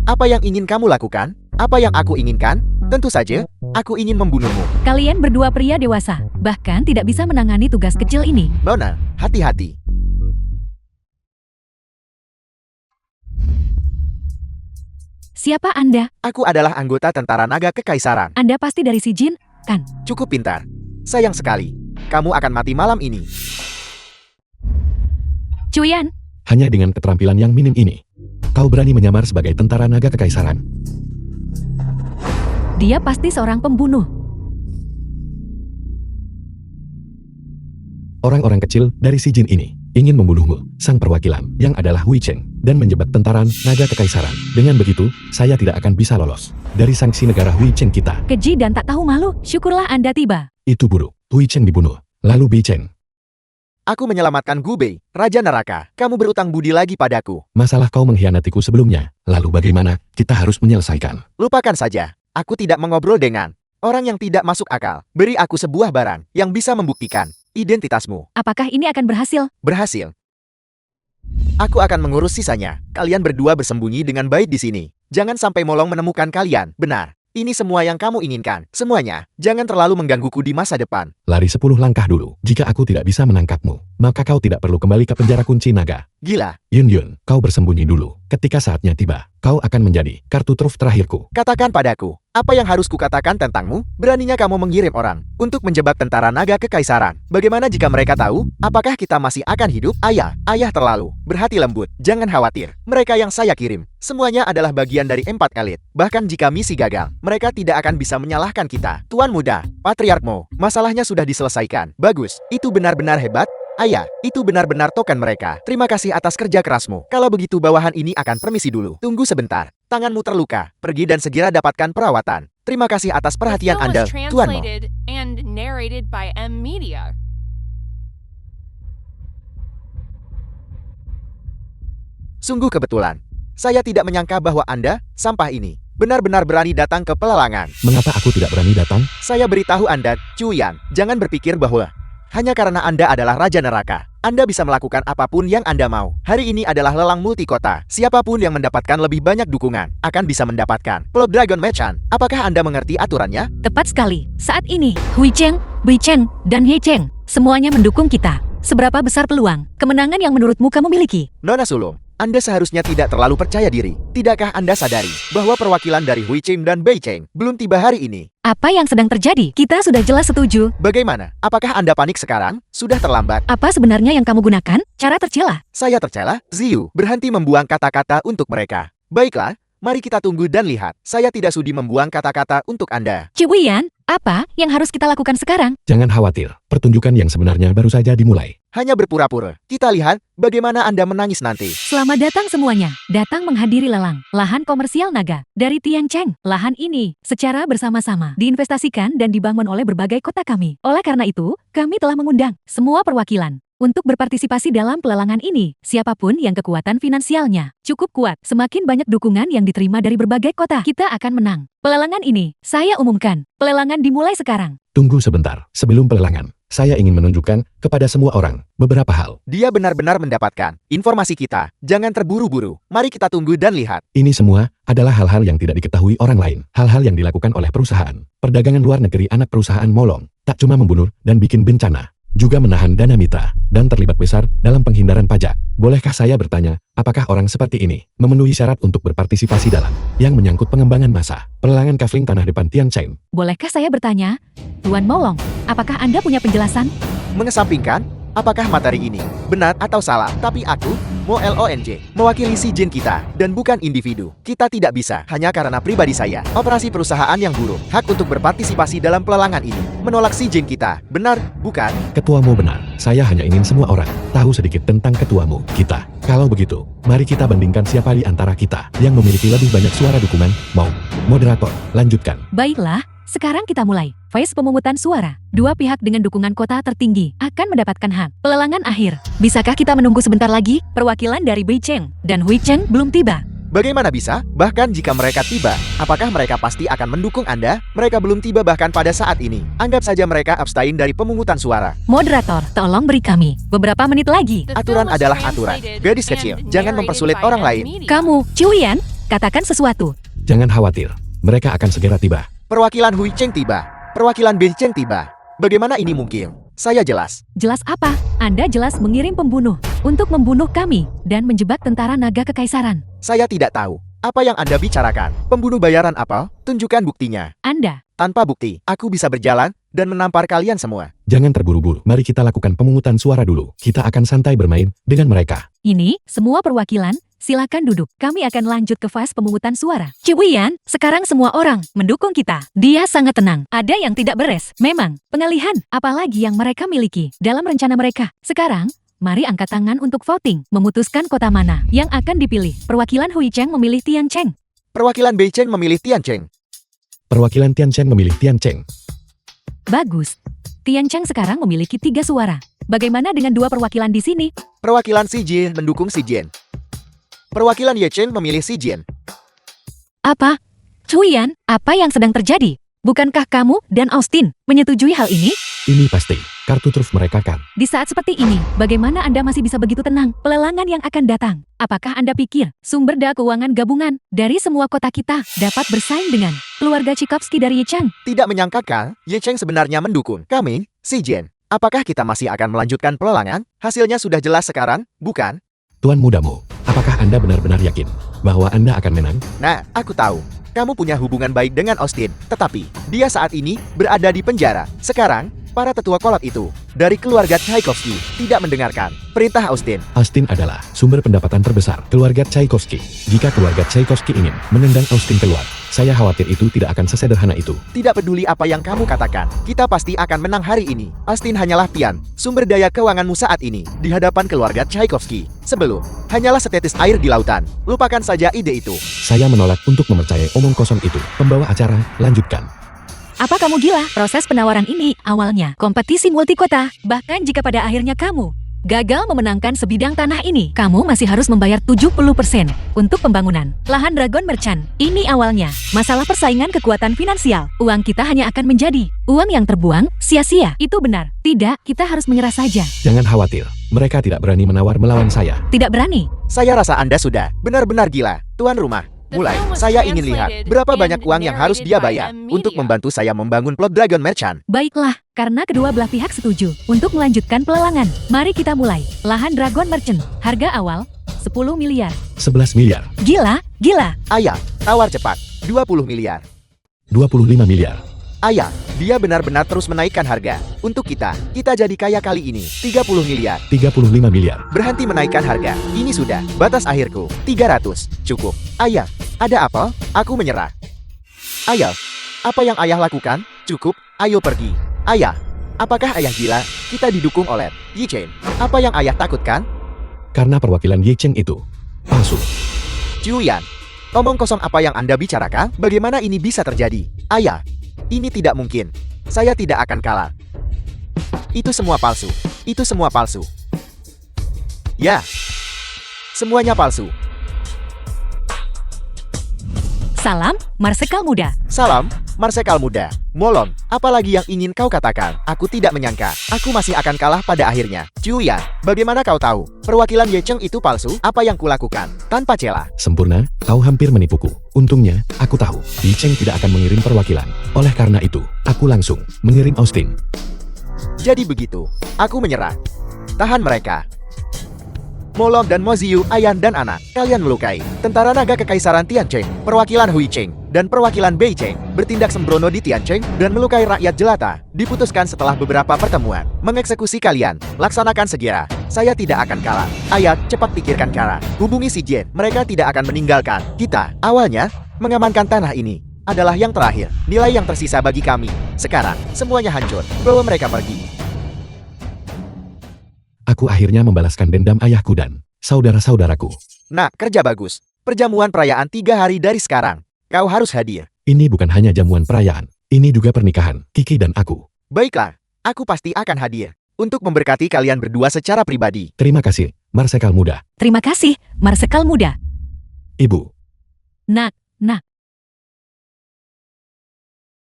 Apa yang ingin kamu lakukan? Apa yang aku inginkan? Tentu saja, aku ingin membunuhmu. Kalian berdua pria dewasa, bahkan tidak bisa menangani tugas kecil ini. Nona, hati-hati. Siapa Anda? Aku adalah anggota tentara naga kekaisaran. Anda pasti dari si Jin, kan? Cukup pintar. Sayang sekali. Kamu akan mati malam ini. Cuyan, Hanya dengan keterampilan yang minim ini, kau berani menyamar sebagai tentara naga kekaisaran. dia pasti seorang pembunuh. Orang-orang kecil dari si Jin ini ingin membunuhmu, sang perwakilan, yang adalah Hui Cheng, dan menjebak tentara naga kekaisaran. Dengan begitu, saya tidak akan bisa lolos dari sanksi negara Hui Cheng kita. Keji dan tak tahu malu, syukurlah Anda tiba. Itu buruk. Hui Cheng dibunuh. Lalu Bi Cheng. Aku menyelamatkan Gubei, Raja Neraka. Kamu berutang budi lagi padaku. Masalah kau mengkhianatiku sebelumnya. Lalu bagaimana? Kita harus menyelesaikan. Lupakan saja. Aku tidak mengobrol dengan orang yang tidak masuk akal. Beri aku sebuah barang yang bisa membuktikan identitasmu. Apakah ini akan berhasil? Berhasil. Aku akan mengurus sisanya. Kalian berdua bersembunyi dengan baik di sini. Jangan sampai Molong menemukan kalian. Benar. Ini semua yang kamu inginkan. Semuanya. Jangan terlalu menggangguku di masa depan. Lari 10 langkah dulu. Jika aku tidak bisa menangkapmu, maka kau tidak perlu kembali ke penjara kunci naga. Gila. Yun Yun, kau bersembunyi dulu. Ketika saatnya tiba, kau akan menjadi kartu truf terakhirku. Katakan padaku, apa yang harus kukatakan tentangmu? Beraninya kamu mengirim orang untuk menjebak tentara naga kekaisaran. Bagaimana jika mereka tahu? Apakah kita masih akan hidup? Ayah terlalu berhati lembut. Jangan khawatir. Mereka yang saya kirim, semuanya adalah bagian dari 4 elit. Bahkan jika misi gagal, mereka tidak akan bisa menyalahkan kita. Tuan muda, patriarkmu, masalahnya sudah diselesaikan. Bagus, itu benar-benar hebat. Ayah, itu benar-benar token mereka. Terima kasih atas kerja kerasmu. Kalau begitu bawahan ini akan permisi dulu. Tunggu sebentar. Tanganmu terluka. Pergi dan segera dapatkan perawatan. Terima kasih atas The perhatian film Anda, was tuanmu. translated and narrated by M Media. Sungguh kebetulan. Saya tidak menyangka bahwa Anda, sampah ini, benar-benar berani datang ke pelelangan. Mengapa aku tidak berani datang? Saya beritahu Anda, Cuyan, jangan berpikir bahwa hanya karena Anda adalah Raja Neraka, Anda bisa melakukan apapun yang Anda mau. Hari ini adalah lelang multi kota. Siapapun yang mendapatkan lebih banyak dukungan, akan bisa mendapatkan Club Dragon Merchant. Apakah Anda mengerti aturannya? Tepat sekali. Saat ini, Hui Cheng, Bi Cheng, dan Ye Cheng, semuanya mendukung kita. Seberapa besar peluang kemenangan yang menurutmu kamu miliki? Nona Sulung, Anda seharusnya tidak terlalu percaya diri. Tidakkah Anda sadari bahwa perwakilan dari Hui Cheng dan Bei Cheng belum tiba hari ini? Apa yang sedang terjadi? Kita sudah jelas setuju. Bagaimana? Apakah Anda panik sekarang? Sudah terlambat. Apa sebenarnya yang kamu gunakan? Cara tercela. Saya tercela, Ziyu, berhenti membuang kata-kata untuk mereka. Baiklah, mari kita tunggu dan lihat. Saya tidak sudi membuang kata-kata untuk Anda. Ciwian, apa yang harus kita lakukan sekarang? Jangan khawatir, pertunjukan yang sebenarnya baru saja dimulai. Hanya berpura-pura. Kita lihat bagaimana Anda menangis nanti. Selamat datang semuanya. Datang menghadiri lelang lahan komersial naga dari Tian Cheng. Lahan ini secara bersama-sama diinvestasikan dan dibangun oleh berbagai kota kami. Oleh karena itu, kami telah mengundang semua perwakilan untuk berpartisipasi dalam pelelangan ini. Siapapun yang kekuatan finansialnya cukup kuat, semakin banyak dukungan yang diterima dari berbagai kota, kita akan menang. Pelelangan ini, saya umumkan. Pelelangan dimulai sekarang. Tunggu sebentar, sebelum pelelangan, saya ingin menunjukkan kepada semua orang beberapa hal. Dia benar-benar mendapatkan informasi kita. Jangan terburu-buru. Mari kita tunggu dan lihat. Ini semua adalah hal-hal yang tidak diketahui orang lain. Hal-hal yang dilakukan oleh perusahaan. Perdagangan luar negeri anak perusahaan Molong. Tak cuma membunuh dan bikin bencana, juga menahan dana mitra, dan terlibat besar dalam penghindaran pajak. Bolehkah saya bertanya, apakah orang seperti ini memenuhi syarat untuk berpartisipasi dalam yang menyangkut pengembangan massa pelelangan kafling tanah depan Tian Cheng? Bolehkah saya bertanya, Tuan Molong, apakah Anda punya penjelasan? Mengesampingkan, Apakah materi ini benar atau salah? Tapi aku, Mo LONJ, mewakili si Jin kita, dan bukan individu. Kita tidak bisa, hanya karena pribadi saya. Operasi perusahaan yang buruk, hak untuk berpartisipasi dalam pelelangan ini. Menolak si Jin kita, benar, bukan? Ketuamu benar. Saya hanya ingin semua orang tahu sedikit tentang ketuamu, kita. Kalau begitu, mari kita bandingkan siapa di antara kita yang memiliki lebih banyak suara dukungan. Mau? Moderator, lanjutkan. Baiklah, sekarang kita mulai. Phase pemungutan suara. Dua pihak dengan dukungan kota tertinggi akan mendapatkan hak. Pelelangan akhir. Bisakah kita menunggu sebentar lagi? Perwakilan dari Beicheng dan Huicheng belum tiba. Bagaimana bisa? Bahkan jika mereka tiba, apakah mereka pasti akan mendukung Anda? Mereka belum tiba bahkan pada saat ini. Anggap saja mereka abstain dari pemungutan suara. Moderator, tolong beri kami beberapa menit lagi. The Aturan film was adalah aturan. translated Gadis and kecil, jangan narrated mempersulit by orang M lain. Media. Kamu, Cuian, katakan sesuatu. Jangan khawatir, mereka akan segera tiba. Perwakilan Huicheng tiba. Perwakilan Beicheng tiba. Bagaimana ini mungkin? Saya jelas. Jelas apa? Anda jelas mengirim pembunuh untuk membunuh kami dan menjebak tentara naga kekaisaran. Saya tidak tahu. Apa yang Anda bicarakan? Pembunuh bayaran apa? Tunjukkan buktinya. Anda, Tanpa bukti, aku bisa berjalan dan menampar kalian semua. Jangan terburu-buru, mari kita lakukan pemungutan suara dulu. Kita akan santai bermain dengan mereka. ini semua perwakilan, silakan duduk. Kami akan lanjut ke fase pemungutan suara. Ciwian, sekarang semua orang mendukung kita. Dia sangat tenang. Ada yang tidak beres. Memang, pengalihan, apalagi yang mereka miliki dalam rencana mereka. Sekarang, mari angkat tangan untuk voting, memutuskan kota mana yang akan dipilih. Perwakilan Huicheng memilih Tiancheng. Perwakilan Beicheng memilih Tiancheng. Perwakilan Tiancheng memilih Tiancheng. Bagus. Tiancheng sekarang memiliki 3 suara. Bagaimana dengan 2 perwakilan di sini? Perwakilan Xi Jin mendukung Xi Jin. Perwakilan Ye Chen memilih Xi Jin. Apa? Cuian, apa yang sedang terjadi? Bukankah kamu dan Austin menyetujui hal ini? Ini pasti, kartu truf mereka kan. Di saat seperti ini, bagaimana Anda masih bisa begitu tenang? Pelelangan yang akan datang. Apakah Anda pikir sumber daya keuangan gabungan dari semua kota kita dapat bersaing dengan keluarga Chikovsky dari Yichang? Tidak menyangkakan, Ye Chen sebenarnya mendukung kami, Xi Jin. Apakah kita masih akan melanjutkan pelelangan? Hasilnya sudah jelas sekarang, bukan? Tuan mudamu, apakah Anda benar-benar yakin bahwa Anda akan menang? Nah, aku tahu. Kamu punya hubungan baik dengan Austin, tetapi dia saat ini berada di penjara. Sekarang, para tetua kolot itu dari keluarga Tchaikovsky tidak mendengarkan perintah Austin. Austin adalah sumber pendapatan terbesar keluarga Tchaikovsky. Jika keluarga Tchaikovsky ingin menendang Austin keluar, saya khawatir itu tidak akan sesederhana itu. Tidak peduli apa yang kamu katakan, kita pasti akan menang hari ini. Austin hanyalah pian, sumber daya keuanganmu saat ini di hadapan keluarga Tchaikovsky. Sebelum, hanyalah setetes air di lautan. Lupakan saja ide itu. Saya menolak untuk mempercayai omong kosong itu. Pembawa acara, lanjutkan. Apa kamu gila? Proses penawaran ini awalnya kompetisi multikota. Bahkan jika pada akhirnya kamu gagal memenangkan sebidang tanah ini, kamu masih harus membayar 70% untuk pembangunan lahan Dragon Merchant. Ini awalnya masalah persaingan kekuatan finansial. Uang kita hanya akan menjadi uang yang terbuang sia-sia. Itu benar. Tidak, kita harus menyerah saja. Jangan khawatir, mereka tidak berani menawar melawan saya. Tidak berani. Saya rasa Anda sudah benar-benar gila. Tuan rumah, mulai, saya ingin lihat berapa banyak uang yang harus dia bayar untuk membantu saya membangun plot Dragon Merchant. Baiklah, karena kedua belah pihak setuju untuk melanjutkan pelelangan. Mari kita mulai. Lahan Dragon Merchant. Harga awal 10 miliar. 11 miliar, Gila, gila. Ayah, tawar cepat, 20 miliar. 25 miliar, Ayah, dia benar-benar terus menaikkan harga. Untuk kita jadi kaya kali ini, 30 miliar. 35 miliar. Berhenti menaikkan harga. Ini sudah batas akhirku. 300. Cukup. Ayah, ada apa? Aku menyerah. Ayah, apa yang ayah lakukan? Cukup. Ayo pergi. Ayah, apakah ayah gila? Kita didukung oleh Yi Chen. Apa yang ayah takutkan? Karena perwakilan Yicheng itu palsu. Cuian, omong kosong apa yang Anda bicarakan? Bagaimana ini bisa terjadi? Ayah, ini tidak mungkin. Saya tidak akan kalah. Itu semua palsu. Itu semua palsu. Ya, semuanya palsu. Salam, Marsekal Muda. Salam, Marsekal Muda. Molon, apalagi yang ingin kau katakan? Aku tidak menyangka. Aku masih akan kalah pada akhirnya. Cuian, bagaimana kau tahu? Perwakilan Ye Cheng itu palsu? Apa yang kulakukan? Tanpa celah. Sempurna, kau hampir menipuku. Untungnya, aku tahu, Yicheng tidak akan mengirim perwakilan. Oleh karena itu, aku langsung mengirim Austin. Jadi begitu. Aku menyerah. Tahan mereka. Molong dan Moziyu, Ayan dan anak, kalian melukai tentara naga kekaisaran Tiancheng, perwakilan Hui Cheng, dan perwakilan Bei Cheng, bertindak sembrono di Tiancheng, dan melukai rakyat jelata. Diputuskan setelah beberapa pertemuan, mengeksekusi kalian. Laksanakan segera, saya tidak akan kalah. Ayat, cepat pikirkan cara. Hubungi si Jen, mereka tidak akan meninggalkan kita. Awalnya, mengamankan tanah ini adalah yang terakhir, nilai yang tersisa bagi kami. Sekarang, semuanya hancur, bawa mereka pergi. Aku akhirnya membalaskan dendam ayahku dan saudara-saudaraku. Nah, kerja bagus. Perjamuan perayaan 3 hari dari sekarang. Kau harus hadir. Ini bukan hanya jamuan perayaan, ini juga pernikahan, Kiki dan aku. Baiklah, aku pasti akan hadir. Untuk memberkati kalian berdua secara pribadi. Terima kasih, Marsekal muda. Terima kasih, Marsekal muda. Ibu, Nak.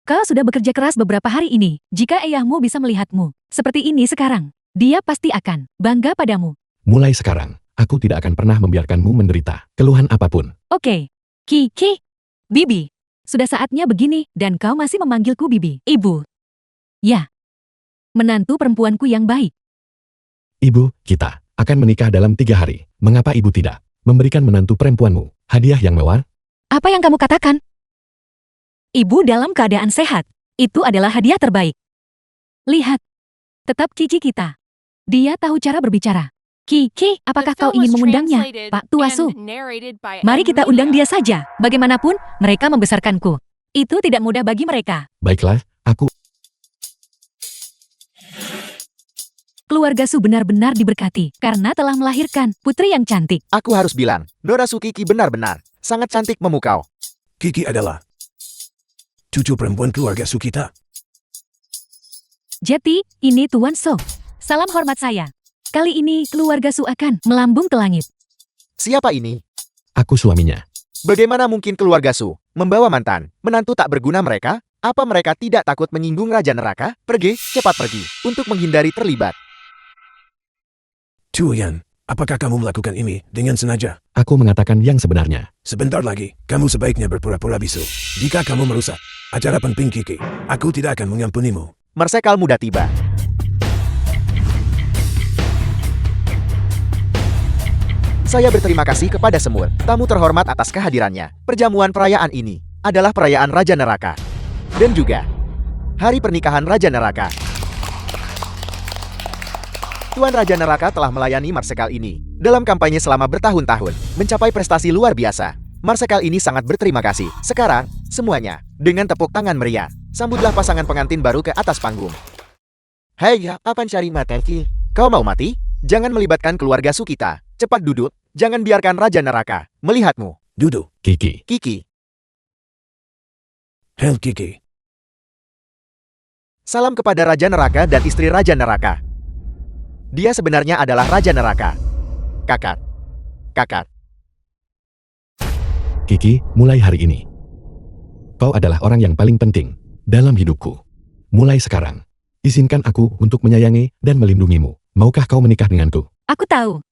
Kau sudah bekerja keras beberapa hari ini. Jika ayahmu bisa melihatmu seperti ini sekarang, dia pasti akan bangga padamu. mulai sekarang, aku tidak akan pernah membiarkanmu menderita keluhan apapun. Oke. Kiki. Bibi. Sudah saatnya begini, dan kau masih memanggilku Bibi. Ibu. Ya. Menantu perempuanku yang baik. Ibu, kita akan menikah dalam 3 hari. Mengapa ibu tidak memberikan menantu perempuanmu hadiah yang mewah? Apa yang kamu katakan? Ibu dalam keadaan sehat. Itu adalah hadiah terbaik. Lihat. Tetap Kiki kita. Dia tahu cara berbicara. Kiki, apakah The kau film ingin was mengundangnya, translated Pak Tuasu? and narrated by Mari kita undang Amudia. dia saja. Bagaimanapun, mereka membesarkanku. Itu tidak mudah bagi mereka. Baiklah, aku Keluarga Su benar-benar diberkati karena telah melahirkan putri yang cantik. Aku harus bilang, Nora Sukiki benar-benar sangat cantik memukau. Kiki adalah cucu perempuan keluarga Sukita. Jadi, ini Tuan So. Salam hormat saya. Kali ini keluarga Su akan melambung ke langit. Siapa ini? aku suaminya. Bagaimana mungkin keluarga Su membawa mantan, menantu tak berguna mereka? Apa mereka tidak takut menyinggung Raja Neraka? Pergi, cepat pergi, untuk menghindari terlibat. Chuyan, apakah kamu melakukan ini dengan sengaja? Aku mengatakan yang sebenarnya. Sebentar lagi, kamu sebaiknya berpura-pura bisu. Jika kamu merusak acara penting Kiki, aku tidak akan mengampunimu. Marsekal muda tiba. Saya berterima kasih kepada semua tamu terhormat atas kehadirannya. Perjamuan perayaan ini adalah perayaan Raja Neraka. Dan juga hari pernikahan Raja Neraka. Tuan Raja Neraka telah melayani Marsekal ini dalam kampanye selama bertahun-tahun, mencapai prestasi luar biasa. Marsekal ini sangat berterima kasih. Sekarang, semuanya, dengan tepuk tangan meriah, sambutlah pasangan pengantin baru ke atas panggung. Hei, apa cari mati? Kau mau mati? Jangan melibatkan keluarga Sukita. Cepat duduk, jangan biarkan Raja Neraka melihatmu. Duduk, Kiki, Kiki, Hel Kiki. salam kepada Raja Neraka dan istri Raja Neraka. Dia sebenarnya adalah Raja Neraka. Kakak. Kiki, mulai hari ini. Kau adalah orang yang paling penting dalam hidupku. Mulai sekarang, izinkan aku untuk menyayangi dan melindungimu. Maukah kau menikah denganku? Aku tahu.